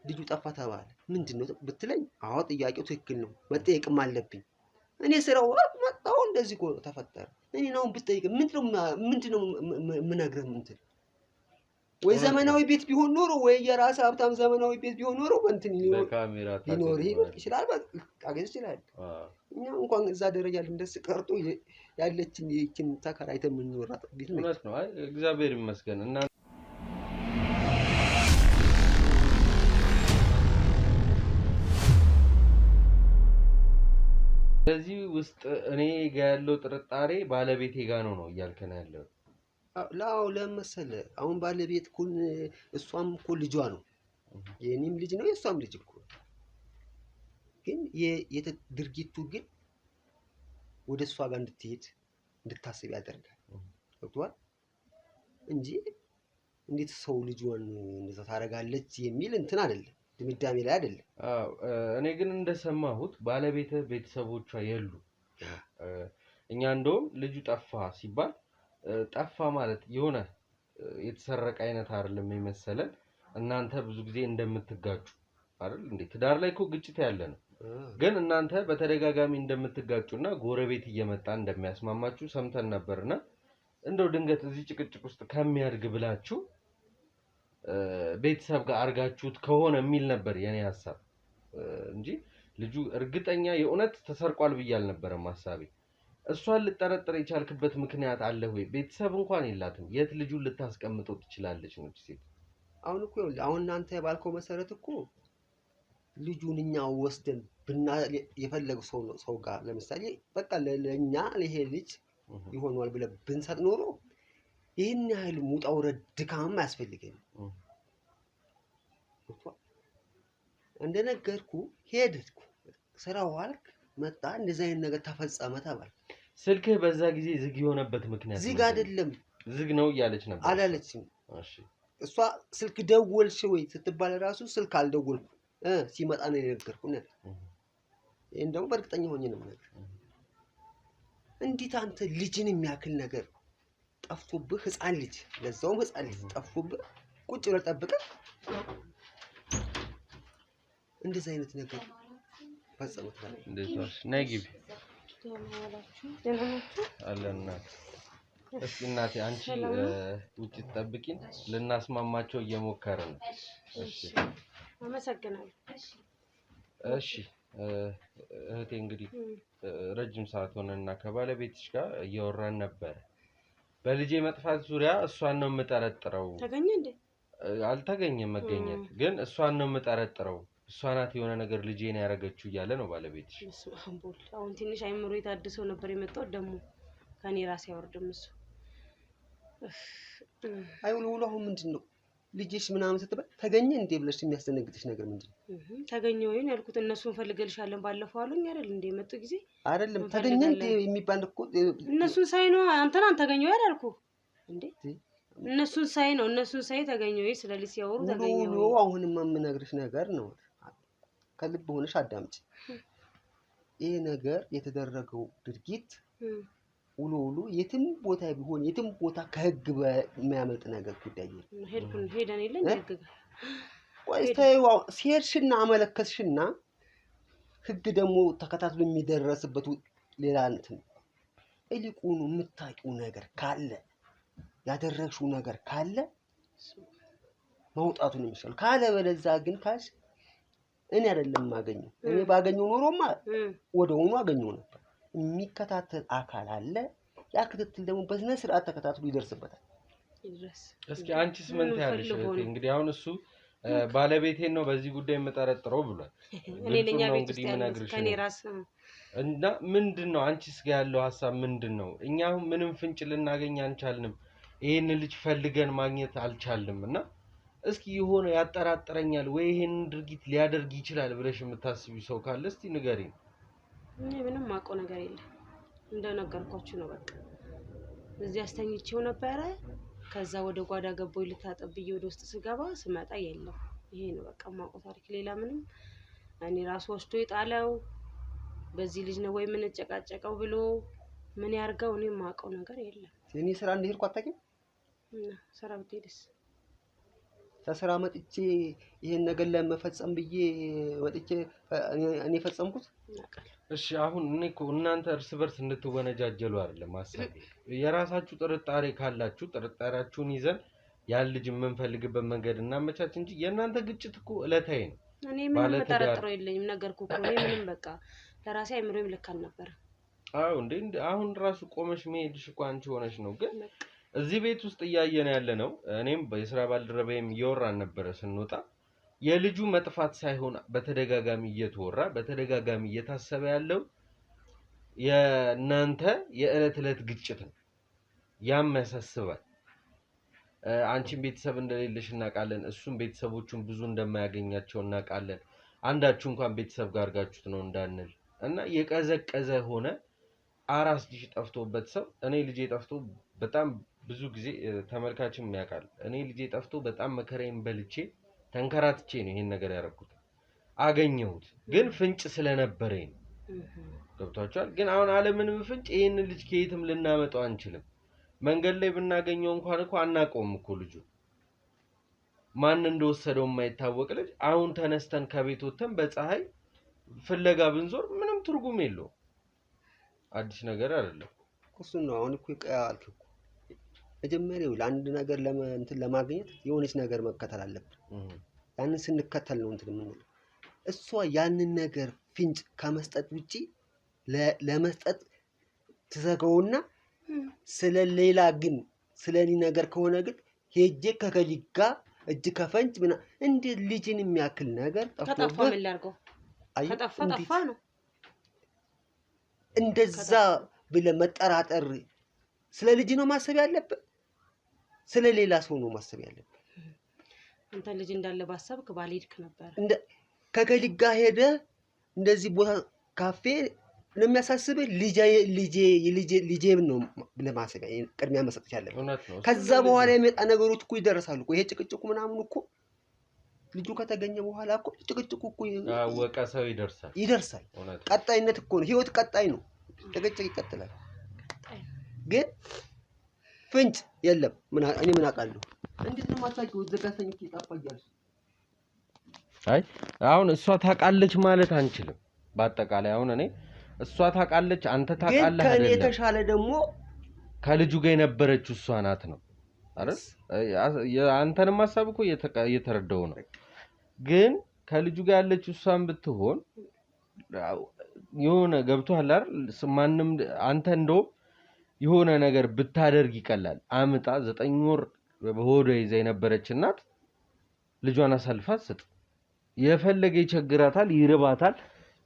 ልጁ ጠፋ ተባለ? ምንድነው ብትለኝ፣ አዎ ጥያቄው ትክክል ነው፣ መጠየቅም አለብኝ። እኔ ስራው መጣው እንደዚህ እኮ ተፈጠረ። እኔ ነው ብትጠይቅ ምንድነው የምነግርህ? እንትን ወይ ዘመናዊ ቤት ቢሆን ኖሮ ወይ የራስ ሀብታም ዘመናዊ ቤት ቢሆን ኖሮ እንትን ሊኖር ይችላል፣ ታገዝ ይችላል። እኛ እንኳን እዛ ደረጃ ልንደርስ ቀርጦ ያለችን ይችን ተከራይተን የምንኖራት ቤት ነው። እውነት ነው። አይ እግዚአብሔር ይመስገን እና በዚህ ውስጥ እኔ ጋር ያለው ጥርጣሬ ባለቤቴ ጋር ነው እያልከን ያለው? ላው ለምሳሌ አሁን ባለቤት ኩን እሷም እኮ ልጇ ነው፣ የኔም ልጅ ነው የሷም ልጅ እኮ። ግን ድርጊቱ ግን ወደ እሷ ጋር እንድትሄድ እንድታስብ ያደርጋል። ገብቶሃል? እንጂ እንዴት ሰው ልጇን እንደዛ ታደርጋለች የሚል እንትን አይደለም፣ ድምዳሜ ላይ አይደለም። እኔ ግን እንደሰማሁት ባለቤት ቤተሰቦቿ የሉ። እኛ እንደውም ልጁ ጠፋ ሲባል ጠፋ ማለት የሆነ የተሰረቀ አይነት አይደለም የሚመሰለን። እናንተ ብዙ ጊዜ እንደምትጋጩ አይደል እንዴ? ትዳር ላይ እኮ ግጭት ያለ ነው። ግን እናንተ በተደጋጋሚ እንደምትጋጩና ጎረቤት እየመጣ እንደሚያስማማችሁ ሰምተን ነበርና እንደው ድንገት እዚህ ጭቅጭቅ ውስጥ ከሚያድግ ብላችሁ ቤተሰብ ጋር አርጋችሁት ከሆነ የሚል ነበር የኔ ሐሳብ እንጂ ልጁ እርግጠኛ የእውነት ተሰርቋል ብዬ አልነበረም ሐሳቤ። እሷን ልጠረጥር የቻልክበት ምክንያት አለ ወይ? ቤተሰብ እንኳን የላትም። የት ልጁን ልታስቀምጠው ትችላለች ነው ሴት? አሁን እኮ አሁን እናንተ ባልከው መሰረት እኮ ልጁን እኛ ወስደን የፈለገው ሰው ጋር ለምሳሌ በቃ ለኛ ለይሄ ልጅ ይሆናል ብለ ብንሰጥ ኖሮ ይሄን ያህል ሙጣ ወረድ ድካም አያስፈልገንም። እንደነገርኩ ሄድኩ ስራው አልክ መጣ እንደዚህ አይነት ነገር ተፈጸመ ተባለ። ስልክህ በዛ ጊዜ ዝግ የሆነበት ምክንያት ዝግ አይደለም፣ ዝግ ነው እያለች ነበር አላለችም። እሺ እሷ ስልክ ደወልሽ ወይ ስትባል ራሱ ስልክ አልደወልኩም ሲመጣ ነው የነገርኩ ነው። ይሄን ደግሞ በእርግጠኛ ሆኜ ነው ነገር እንዴት አንተ ልጅን የሚያክል ነገር ጠፍቶብህ ህፃን ልጅ ለዛውም ህፃን ልጅ ጠፍቶብህ ቁጭ ብለህ ጠብቀህ እንደዚህ አይነት ነገር ፈጸመት ማለት እንዴት ነው? ነይ ግቢ አለና እስኪ እናቴ አንቺ ውጪ ተጠብቂን፣ ልናስማማቸው እየሞከርን ነው። እሺ አመሰግናለሁ። እሺ እህቴ እንግዲህ ረጅም ሰዓት ሆነና ከባለቤትሽ ጋር እያወራን ነበር። በልጄ መጥፋት ዙሪያ እሷን ነው የምጠረጥረው። ተገኘ እንዴ? አልተገኘም መገኘት፣ ግን እሷን ነው የምጠረጥረው እሷ ናት የሆነ ነገር ልጄን ያረገችው እያለ ነው ባለቤትሽ። አሁን ትንሽ አይምሮ የታደሰው ነበር የመጣው ደግሞ ከኔ ራስ ያወርድም እሱ አይውሉ አሁን ምንድነው ልጅሽ ምናምን ስትባል ተገኘ እንዴ ብለሽ የሚያስደነግጥሽ ነገር ምንድነው? ተገኘ ወይን ያልኩት እነሱን ፈልገልሻለን ባለፈው አሉኝ አይደል እንዴ መጡ ጊዜ አይደለም ተገኘ እንዴ የሚባል እኮ እነሱን ሳይ ነው አንተን ተገኘው ያልኩ እንዴ እነሱን ሳይ ነው እነሱን ሳይ ተገኘው ስለዚህ ሲያወሩ ተገኘው ነው አሁንም የምነግርሽ ነገር ነው ከልብ ሆነሽ አዳምጪ ይሄ ነገር የተደረገው ድርጊት ውሎ የትም ቦታ ቢሆን የትም ቦታ ከህግ በሚያመልጥ ነገር ጉዳይ ሄደን የለን ህግ ጋር ወይስ ሲሄድሽና አመለከትሽና ህግ ደግሞ ተከታትሎ የሚደረስበት ሌላ እንትን እሊቁኑ የምታውቂው ነገር ካለ ያደረግሽው ነገር ካለ ማውጣቱን የሚሻለው ካለ በለዛ ግን ካሽ እኔ አይደለም ማገኘው እኔ ባገኘው ኖሮማ ወደውኑ አገኘው ነበር የሚከታተል አካል አለ ያ ክትትል ደግሞ በስነ ስርዓት ተከታትሎ ይደርስበታል ይድረስ እስኪ አንቺስ ምን ታያለሽ እንግዲህ አሁን እሱ ባለቤቴን ነው በዚህ ጉዳይ የምጠረጥረው ብሏል እኔ ለኛ ቤት ውስጥ ያለው ከኔ ራስ እና ምንድነው አንቺስ ጋር ያለው ሐሳብ ምንድነው እኛ ምንም ፍንጭ ልናገኝ አንቻልንም ይሄን ልጅ ፈልገን ማግኘት አልቻልንም እና እስኪ የሆነ ያጠራጥረኛል ወይ ይሄን ድርጊት ሊያደርግ ይችላል ብለሽ የምታስቢው ሰው ካለ እስቲ ንገሪኝ እኔ ምንም ማውቀው ነገር የለም እንደነገርኳችሁ ነው በቃ እዚህ አስተኝቼው ነበር ከዛ ወደ ጓዳ ገቦይ ልታጠብዬ ወደ ውስጥ ስገባ ስመጣ የለም ይሄ ነው በቃ ማውቀው ታሪክ ሌላ ምንም እኔ ራስ ወስዶ ይጣለው በዚህ ልጅ ነው ወይ ምን ጨቃጨቀው ብሎ ምን ያርጋው እኔ ማውቀው ነገር የለም እኔ ስራ እንደሄድኩ አታውቂም ስራ ብትሄድስ ተስራ መጥቼ ይሄን ነገር ለመፈጸም ብዬ ወጥቼ እኔ ፈጸምኩት እሺ አሁን እኔ እኮ እናንተ እርስ በርስ እንድትወነጃጀሉ አይደለም ሐሳቤ የራሳችሁ ጥርጣሬ ካላችሁ ጥርጣሬያችሁን ይዘን ያን ልጅ የምንፈልግበት መንገድ እናመቻች እንጂ የእናንተ ግጭት እኮ እለታዬ ነው እኔ ምንም ተጠራጥሮ የለኝም ነገርኩ እኮ እኔ ምንም በቃ ለራሴ አይምሮም ልክ አልነበረ አው እንዴ አሁን ራሱ ቆመሽ መሄድሽ እኮ አንቺ ሆነሽ ነው ግን እዚህ ቤት ውስጥ እያየን ያለ ነው እኔም በስራ ባልደረባዬም እየወራን ነበር ስንወጣ የልጁ መጥፋት ሳይሆን በተደጋጋሚ እየተወራ በተደጋጋሚ እየታሰበ ያለው የናንተ የእለት እለት ግጭት ነው ያም ያሳስባል አንቺም ቤተሰብ እንደሌለሽ እናቃለን እሱም ቤተሰቦቹን ብዙ እንደማያገኛቸው እናቃለን አንዳችሁ እንኳን ቤተሰብ ጋር ጋርጋችሁት ነው እንዳንል እና የቀዘቀዘ ሆነ አራስ ልጅ ጠፍቶበት ሰው እኔ ልጄ ጠፍቶ በጣም ብዙ ጊዜ ተመልካችም ያውቃል እኔ ልጄ ጠፍቶ በጣም መከራዬን በልቼ ተንከራትቼ ነው ይሄን ነገር ያረኩት አገኘሁት ግን ፍንጭ ስለነበረኝ ገብቷችኋል ግን አሁን አለምንም ፍንጭ ይሄን ልጅ ከየትም ልናመጣው አንችልም መንገድ ላይ ብናገኘው እንኳን እኮ አናቀውም እኮ ልጁ ማን እንደወሰደው የማይታወቅ ልጅ አሁን ተነስተን ከቤት ወተን በፀሐይ ፍለጋ ብንዞር ምንም ትርጉም የለው አዲስ ነገር አይደለም እሱ ነው አሁን እኮ ይቀያልኩ መጀመሪያው ለአንድ ነገር ለማግኘት የሆነች ነገር መከተል አለበት ያንን ስንከተል ነው እንትን ምን እሷ ያንን ነገር ፍንጭ ከመስጠት ውጪ ለመስጠት ተዘጋውና ስለሌላ ግን ስለኒ ነገር ከሆነ ግን ሄጄ ከከሊጋ እጅ ከፈንጭ ምና እንደ ልጅን የሚያክል ነገር ተጠፋ ምን ላርገው ተጠፋ ነው እንደዛ ብለ መጠራጠር ስለ ልጅ ነው ማሰብ ያለበት ስለ ሌላ ሰው ነው ማሰብ ያለበት አንተ ልጅ እንዳለ ባሰብክ ባልሄድክ ነበር እንደ ከከሊጋ ሄደ እንደዚህ ቦታ ካፌ ለሚያሳስብ ልጄ ነው ለማሰብ ቅድሚያ መስጠት ያለበት ከዛ በኋላ የመጣ ነገሮች እኮ ይደርሳሉ እኮ ይሄ ጭቅጭቁ ምናምን እኮ ልጁ ከተገኘ በኋላ እኮ ጭቅጭቁ እኮ ወቀሰው ይደርሳል ቀጣይነት እኮ ነው ህይወት ቀጣይ ነው ጭቅጭቅ ይቀጥላል ግን ፍንጭ የለም እኔ ምን አውቃለሁ እንዴት ነው ማሳቂው ዘጋተኝ ይጣፋያል አይ አሁን እሷ ታቃለች ማለት አንችልም በአጠቃላይ አሁን እኔ እሷ ታቃለች አንተ ታቃለህ አይደለም ከኔ ተሻለ ደግሞ ከልጁ ጋር የነበረችው እሷ ናት ነው አይደል አንተንም ሐሳብ እኮ እየተረዳው ነው ግን ከልጁ ጋር ያለችው እሷን ብትሆን የሆነ ገብቷል አይደል ማንንም አንተ እንደው የሆነ ነገር ብታደርግ ይቀላል አምጣ 9 ወር በሆዷ ይዛ የነበረች እናት ልጇን አሳልፋ ሰጥ የፈለገ ይቸግራታል፣ ይርባታል።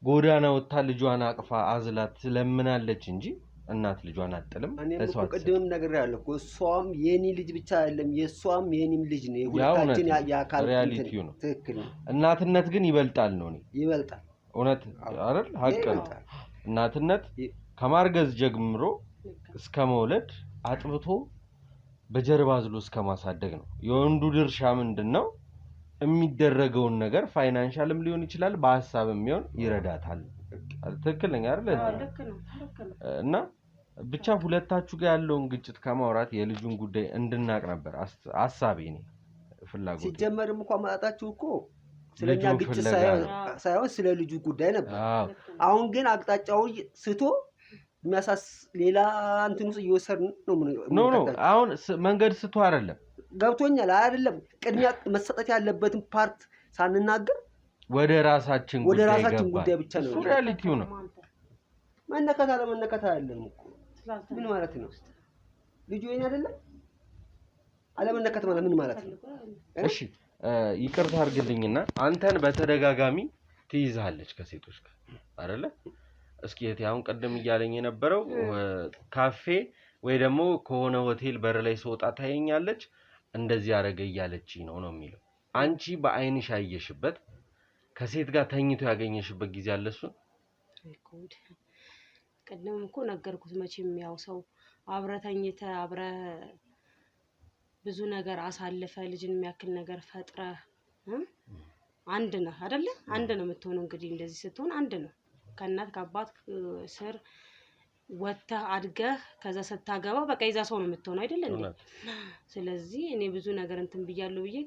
ጎዳና ወጣ ልጇን አቅፋ አዝላት ስለምናለች እንጂ እናት ልጇን አጥልም። እኔም ቅድምም ነግሬያለሁ እኮ እሷም የኔ ልጅ ብቻ አይደለም የሷም የኔም ልጅ ነው። የሁለታችን ያካል ሪያሊቲው ነው። ትክክል ነው። እናትነት ግን ይበልጣል ነው። ይበልጣል። እውነት አይደል? ሀቅ ነው። እናትነት ከማርገዝ ጀምሮ እስከ መውለድ አጥብቶ በጀርባ አዝሎ እስከ ማሳደግ ነው። የወንዱ ድርሻ ምንድነው? የሚደረገውን ነገር ፋይናንሻልም ሊሆን ይችላል፣ በሐሳብም ቢሆን ይረዳታል። ትክክል ነኝ አይደል? እና ብቻ ሁለታችሁ ጋር ያለውን ግጭት ከማውራት የልጁን ጉዳይ እንድናቅ ነበር ሐሳቤ ነው፣ ፍላጎት። ሲጀመርም እንኳን ማጣጣችሁ እኮ ስለኛ ግጭት ሳይሆን ስለ ልጁ ጉዳይ ነበር። አሁን ግን አቅጣጫው ስቶ የሚያሳስ ሌላ እንትን ውስጥ እየወሰድን ነው። ኖ አሁን መንገድ ስቶ አይደለም፣ ገብቶኛል አይደለም። ቅድሚያ መሰጠት ያለበትን ፓርት ሳንናገር ወደ ራሳችን ጉዳይ ብቻ ነው። ሪያሊቲው ነው። መነካት አለመነካት አይደለም እኮ ምን ማለት ነው? ልጁ የኔ አይደለም አለመነካት ማለት ምን ማለት ነው? እሺ ይቅርታ አድርግልኝና አንተን በተደጋጋሚ ትይዛለች ከሴቶች ጋር አይደለ? እስኪ እቴ አሁን ቀደም እያለኝ የነበረው ካፌ ወይ ደግሞ ከሆነ ሆቴል በር ላይ ስወጣ ታየኛለች እንደዚህ አረገ እያለች ነው የሚለው። አንቺ በአይንሽ ያየሽበት ከሴት ጋር ተኝቶ ያገኘሽበት ጊዜ አለ? እሱ ቀደም እኮ ነገርኩት። መቼም ያው ሰው አብረ ተኝተ አብረ ብዙ ነገር አሳልፈ ልጅን የሚያክል ነገር ፈጥረ አንድ ነው አይደለ? አንድ ነው የምትሆነው። እንግዲህ እንደዚህ ስትሆን አንድ ነው። ከእናት ከአባት ስር ወጥተህ አድገህ ከዛ ስታገባ በቃ ይዛ ሰው ነው የምትሆነው አይደል እንዴ? ስለዚህ እኔ ብዙ ነገር እንትን ብያለሁ ብዬ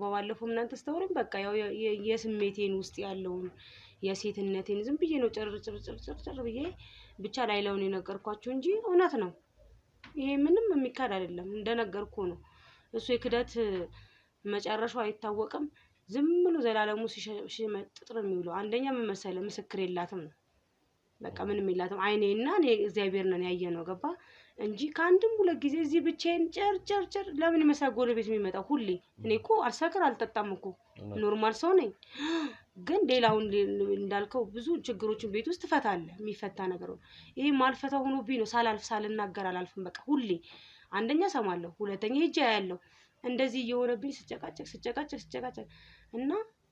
ባለፈው እናንተ ስተውረኝ በቃ ያው የስሜቴን ውስጥ ያለውን የሴትነቴን ዝም ብዬ ነው ጭር ብዬ ብቻ ላይላውን የነገርኳችሁ እንጂ እውነት ነው። ይሄ ምንም የሚካድ አይደለም። እንደነገርኩ ነው። እሱ የክደት መጨረሻው አይታወቅም። ዝም ብሎ ዘላለሙ ሲመጥጥ ነው የሚውለው። አንደኛ ምን መሰለህ ምስክር የላትም ነው በቃ ምንም የላትም። አይኔና እኔ እግዚአብሔር ነን ያየነው ገባ እንጂ ከአንድም ሁለት ጊዜ እዚህ ብቻዬን ጭር ለምን ይመስላል ጎረቤት የሚመጣው ሁሌ? እኔ እኮ አልሰክር አልጠጣም እኮ ኖርማል ሰው ነኝ። ግን ሌላውን እንዳልከው ብዙ ችግሮችን ቤት ውስጥ ትፈታለህ። የሚፈታ ነገር ነው ይሄ። ማልፈታ ሆኖብኝ ነው ሳልናገር አላልፍም። በቃ ሁሌ አንደኛ ሰማለሁ፣ ሁለተኛ ሄጄ ያያለሁ። እንደዚህ እየሆነብኝ ስጨቃጨቅ እና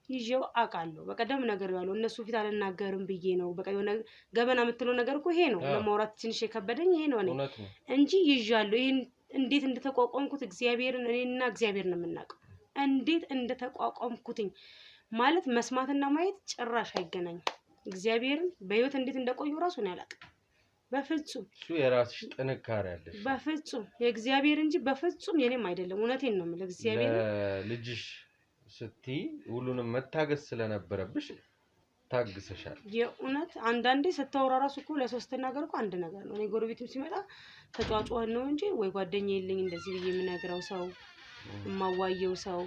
ይዤው አውቃለሁ። በቀደም ነገር ያለው እነሱ ፊት አልናገርም ብዬ ነው። በቃ የሆነ ገበና የምትለው ነገር እኮ ይሄ ነው። ለማውራት ትንሽ የከበደኝ ይሄ ነው እኔ እንጂ ይዣለሁ። ይሄን እንዴት እንደተቋቋምኩት እግዚአብሔርን እኔና እግዚአብሔር ነው የምናውቀው። እንዴት እንደተቋቋምኩትኝ ማለት መስማትና ማየት ጭራሽ አይገናኝም። እግዚአብሔርን በህይወት እንዴት እንደቆዩ ራሱ ነው ያላቀ በፍጹም። እሱ የራስሽ ጥንካሬ አለሽ በፍጹም የእግዚአብሔር እንጂ በፍጹም የኔም አይደለም። እውነቴን ነው የምልህ እግዚአብሔር ልጅሽ ስትይ ሁሉንም መታገስ ስለነበረብሽ ታግሰሻል። የእውነት አንዳንዴ ስታወራ ራሱ እኮ ለሶስት ነገር እኮ አንድ ነገር ነው። እኔ ጎረቤትም ሲመጣ ተጫጫዋን ነው እንጂ ወይ ጓደኛ የለኝ እንደዚህ ብዬ የምነግረው ሰው የማዋየው ሰው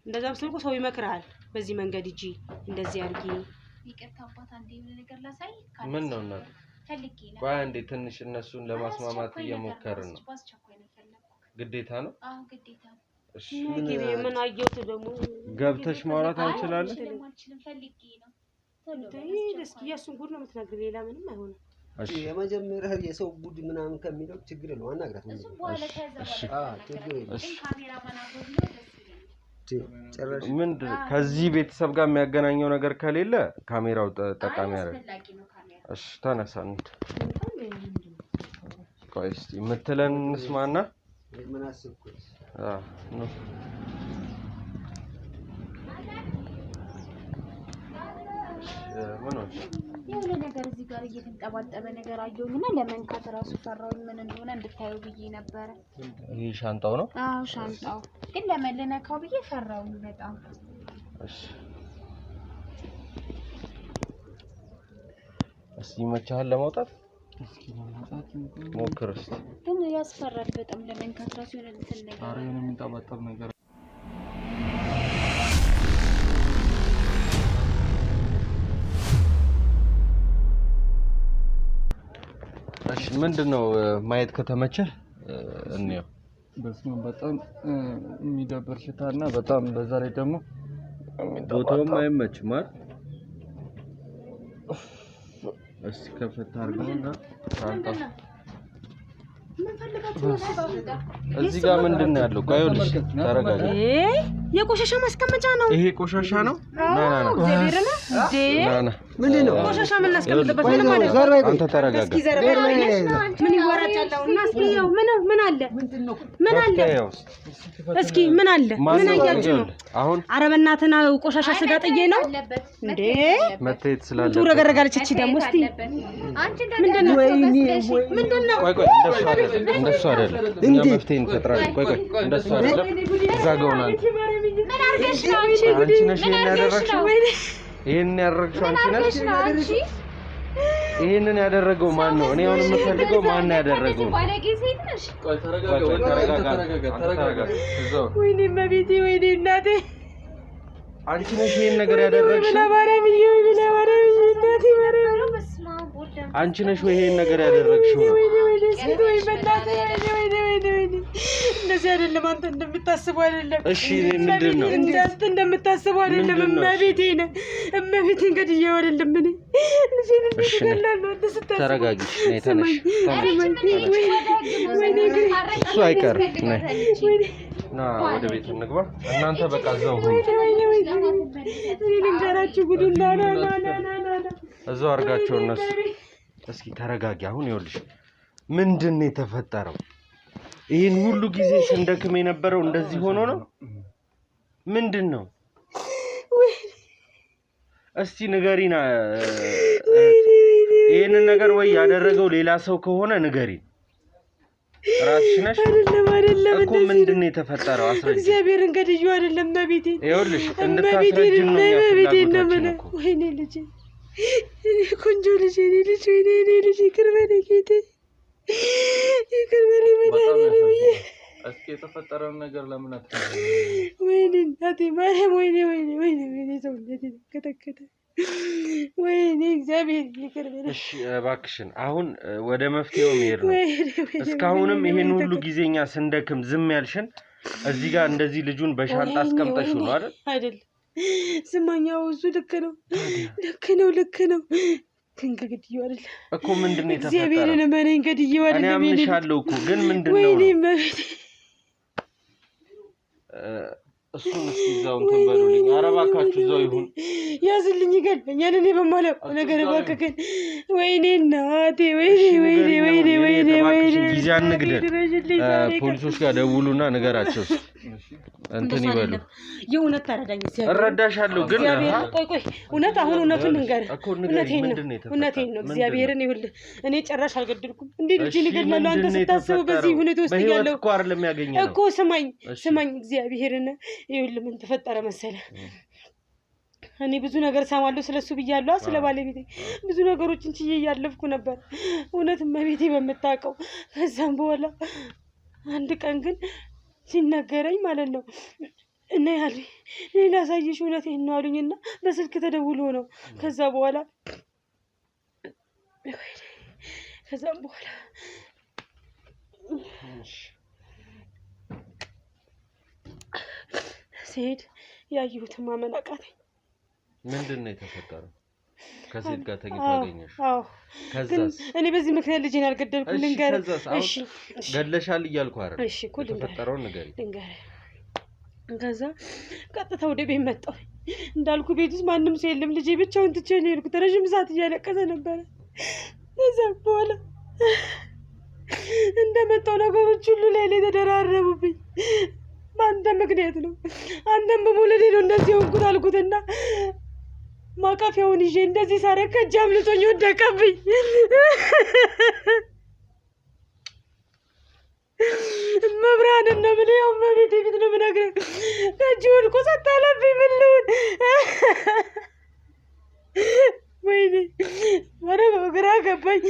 እንደዛም ስልኩ ሰው ይመክራል። በዚህ መንገድ እጂ እንደዚህ አድርጊ። ይቅርታ አባት አንዴ የሆነ ነገር ላሳይ። ምን ነው እናት? ፈልጌ ነው። ቆይ አንዴ ትንሽ እነሱን ለማስማማት እየሞከርን ነው። ግዴታ ነው? አዎ ግዴታ ነው። እሺ ምን አየሁት ደግሞ ገብተሽ ማውራት አንችላለን? ፈልጌ ነው። እስኪ የእሱን ጉድ ነው የምትነግሪው፣ ሌላ ምንም አይሆንም። እሺ የመጀመሪያ የሰው ጉድ ምናምን ከሚለው ችግር የለውም። አናግራት ምን ችግር የለውም። ምንድን ከዚህ ቤተሰብ ጋር የሚያገናኘው ነገር ከሌለ ካሜራው ጠቃሚ አይደለም። እሺ ተነሳ እንሂድ። ቆይ እስኪ የምትለን እንስማና ምን አስብኩት? ነው ምን ነው የሆነ ነገር እዚህ ጋር እየተንጠባጠበ ነገር አየሁኝና ለመንካት ራሱ ፈራሁኝ። ምን እንደሆነ እንድታዩ ብዬ ነበረ። ይሄ ሻንጣው ነው? አዎ ሻንጣው፣ ግን ለመልነካው ብዬ ፈራሁኝ በጣም። እሺ እስኪ ይመችሃል ለማውጣት? እስኪ ለማውጣት ሞክር እስኪ። ግን ያስፈራል በጣም ለመንካት ራሱ የሆነ እንትን ነገር። ኧረ የሆነ የሚንጠባጠብ ነገር። እሺ ምንድነው ማየት ከተመቸህ እንየው። በስመ አብ በጣም የሚደብር ሽታና በጣም በዛ ላይ ደግሞ ቦታውም አይመችም አይደል? እስኪ ከፈት አድርገውና ታንጣ እዚህ ጋር ምንድን ነው ያለው? ቆይ ልሽ ተረጋጋ። የቆሻሻ ማስቀመጫ ነው ይሄ። ቆሻሻ ነው። ምንድን ነው ቆሻሻ የምናስቀምጥበት? ምን ማለት ነው? አንተ ተረጋጋ። ምን ይወራጫለውና እስኪ ያው ምን አለ? ምን አለ? እስኪ ምን አለ? ምን አያችሁ ነው? አሁን ኧረ በእናትህ ቆሻሻ ስጋ ጥዬ ነው እንዴ? መተየት ስላለ ትረጋጋለች። እቺ ደግሞ እስቲ ምንድን ነው? ቆይ እንደሱ አይደለም። እኛ መፍትሄ እንፈጥራለን። ቆይ እንደሱ አይደለም። እዛ ጋር ሆናል። አንቺ ነሽ ይሄን ያደረግሽው? ይሄን ያደረግሽው አንቺ ነሽ? ይሄንን ያደረገው ማን ነው? እኔ አሁን የምፈልገው ማን ነው ያደረገው? ቆይ ተረጋጋ። ወይኔ መቤቴ፣ ወይኔ እናቴ፣ አንቺ ነሽ ይሄን ነገር ያደረግሽው? አንቺ ነሽ ወይ ይሄን ነገር ያደረግሽው? እንደዚህ አይደለም። አንተ እንደምታስበው አይደለም። እሺ ምንድን ነው? አንተ እንደምታስበው አይደለም። እመቤቴን ገድዬው አይደለም። እሺ ተረጋጊ። ነይ ተነሽ። እሱ አይቀርም። ነይ ና ወደ ቤት እንግባ። እናንተ በቃ እዛው ሁኑ። ልንገራችሁ ጉዱን እዛው አድርጋቸው እነሱ። እስኪ ተረጋጊ። አሁን ይኸውልሽ ምንድን ነው የተፈጠረው? ይህን ሁሉ ጊዜ ስንደክም የነበረው እንደዚህ ሆኖ ነው? ምንድን ነው? እስቲ ንገሪና። ይህንን ነገር ወይ ያደረገው ሌላ ሰው ከሆነ ንገሪን። ራስሽ ነሽ? አይደለም እኮ ምንድን ነው የተፈጠረው? አስረጅ። እግዚአብሔርን ገድዬው አይደለም መቤቴ። ይኸውልሽ እንድታስረጅን ነው ያፍላጎታችን እኮ። ወይኔ ልጄ፣ ቆንጆ ልጄ፣ እኔ ልጅ፣ ወይኔ እኔ ልጅ፣ ይቅር በለኝ ጌቴ፣ ይቅር በለኝ መድኃኒዓለም ብዬ። እስኪ የተፈጠረውን ነገር ለምን አትነግሪኝ? ወይኔ እናቴ ማርያም፣ ወይኔ ሰውነቴ ከተከተ። ወይኔ እግዚአብሔር ይቅር በለኝ። እሺ እባክሽን አሁን ወደ መፍትሄው መሄድ ነው። እስካሁንም ይሄን ሁሉ ጊዜኛ ስንደክም ዝም ያልሽን እዚህ ጋር እንደዚህ ልጁን በሻንጣ አስቀምጠሽው ነው አይደል? አይደል? ስማኛው እሱ ልክ ነው። ግን ገድዬው አይደለም እኮ። ምንድን ነው የተፈጠረው? እግዚአብሔርን መነኝ፣ ገድዬው አይደለም። እኔ አምንሻለሁ እኮ ግን ምንድን ነው? ወይኔ መቤቴ፣ እሱን እስኪ እዛው እንትን በሉልኝ። ኧረ እባካችሁ እዛው ይሁን። ያዝልኝ፣ ይገድለኛል። እኔ በማላውቀው ነገር እባክህን። ወይኔ እናቴ፣ ወይኔ ጊዜ አንግደል። ፖሊሶች ጋር ደውሉና ንገራቸው እንትን ይበሉ። የእውነት ታረዳኝ። እረዳሻለሁ ግን ቆይ እውነት አሁን እውነቱን ንገር። እውነቴን ነው እግዚአብሔርን። ይኸውልህ እኔ ጭራሽ አልገደልኩም። እንዴ ልጅ ልገድላለሁ? አንተ ስታስበው በዚህ ሁኔታ ውስጥ እያለሁ እኮ አይደለም ያገኘነው እኮ። ስማኝ እግዚአብሔርን። ይኸውልህ ምን ተፈጠረ መሰለህ? እኔ ብዙ ነገር ሰማለሁ ስለሱ ብያለሁ። ስለ ባለቤቴ ብዙ ነገሮችን ችዬ እያለፍኩ ነበር፣ እውነት እመቤቴ በምታውቀው። ከዛም በኋላ አንድ ቀን ግን ሲነገረኝ ማለት ነው እና ያለ ሌላ ሳይሽ እውነቴን ነው አሉኝና በስልክ ተደውሎ ነው። ከዛም በኋላ ሲሄድ ያየሁትን ማመን አቃተኝ። ምንድን ነው የተፈጠረው? ከሴት ጋር ተኝቶ አገኘሽ? አዎ። ግን እኔ በዚህ ምክንያት ልጄን አልገደልኩም። ልንገርህ። እሺ ገለሻል እያልኩ አይደል? እሺ እኮ የተፈጠረውን ንገሪኝ። ከዛ ቀጥታ ወደ ቤት መጣሁ። እንዳልኩ ቤት ውስጥ ማንም ሰው የለም። ልጄ ብቻውን ትቼ ነው የሄድኩት። ረዥም ሰዓት እያለቀሰ ነበረ። ከዛ በኋላ እንደመጣሁ ነገሮች ሁሉ ላይ ተደራረቡብኝ። በአንተ ምክንያት ነው፣ አንተም በመውለዴ ነው እንደዚህ ሆንኩት አልኩትና ማቀፊያውን ይዤ እንደዚህ ሳረግ ከእጅ አምልጦኝ ወደቀብኝ። መብራንን ነው ምን ያው መቤት ፊት ነው የምነግርህ። ከእጅ ወድቆ ሰጣለብኝ። ምን ልሁን? ወይኔ ወደ ግራ ገባኝ።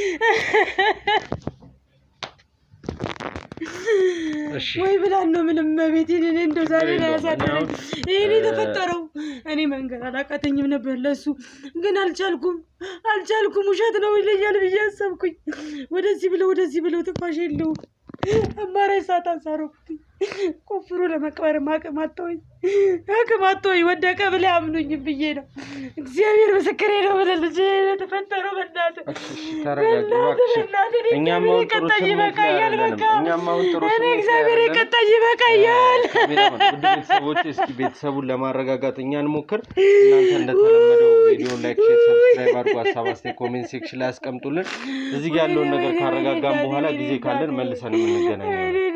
ወይ ብላን ነው ምንም መቤት እኔ እንደው ዛሬ ላይ ያሳደረኝ ይሄን የተፈጠረው። እኔ መንገር አላቃተኝም ነበር ለሱ፣ ግን አልቻልኩም። ውሸት ነው ይለኛል ብዬ አሰብኩኝ። ወደዚህ ብለው ትንፋሽ የለውም። አማራጭ ሳጣ ሳረኩኝ። ቆፍሮ ለመቅበር አቅማቶኝ ወደቀ ብለ አምኑኝ ብዬ ነው። እግዚአብሔር ምስክሬ ነው። ልጅ ተፈጠረው በእናትህ እኛም ቀጣይ ይበቃያል። በቃ እኔ እግዚአብሔር ቀጣይ ይበቃያል። ቤተሰቦች እስኪ ቤተሰቡን ለማረጋጋት እኛ እንሞክር። እናንተ እንደተለመደው ቪዲዮ ላይክ፣ ሼር፣ ሰብስክራይብ አድርጉ። ሀሳብ አስተያየት ኮሜንት ሴክሽን ላይ አስቀምጡልን። እዚህ ያለውን ነገር ካረጋጋን በኋላ ጊዜ ካለን መልሰን እንገናኛለን።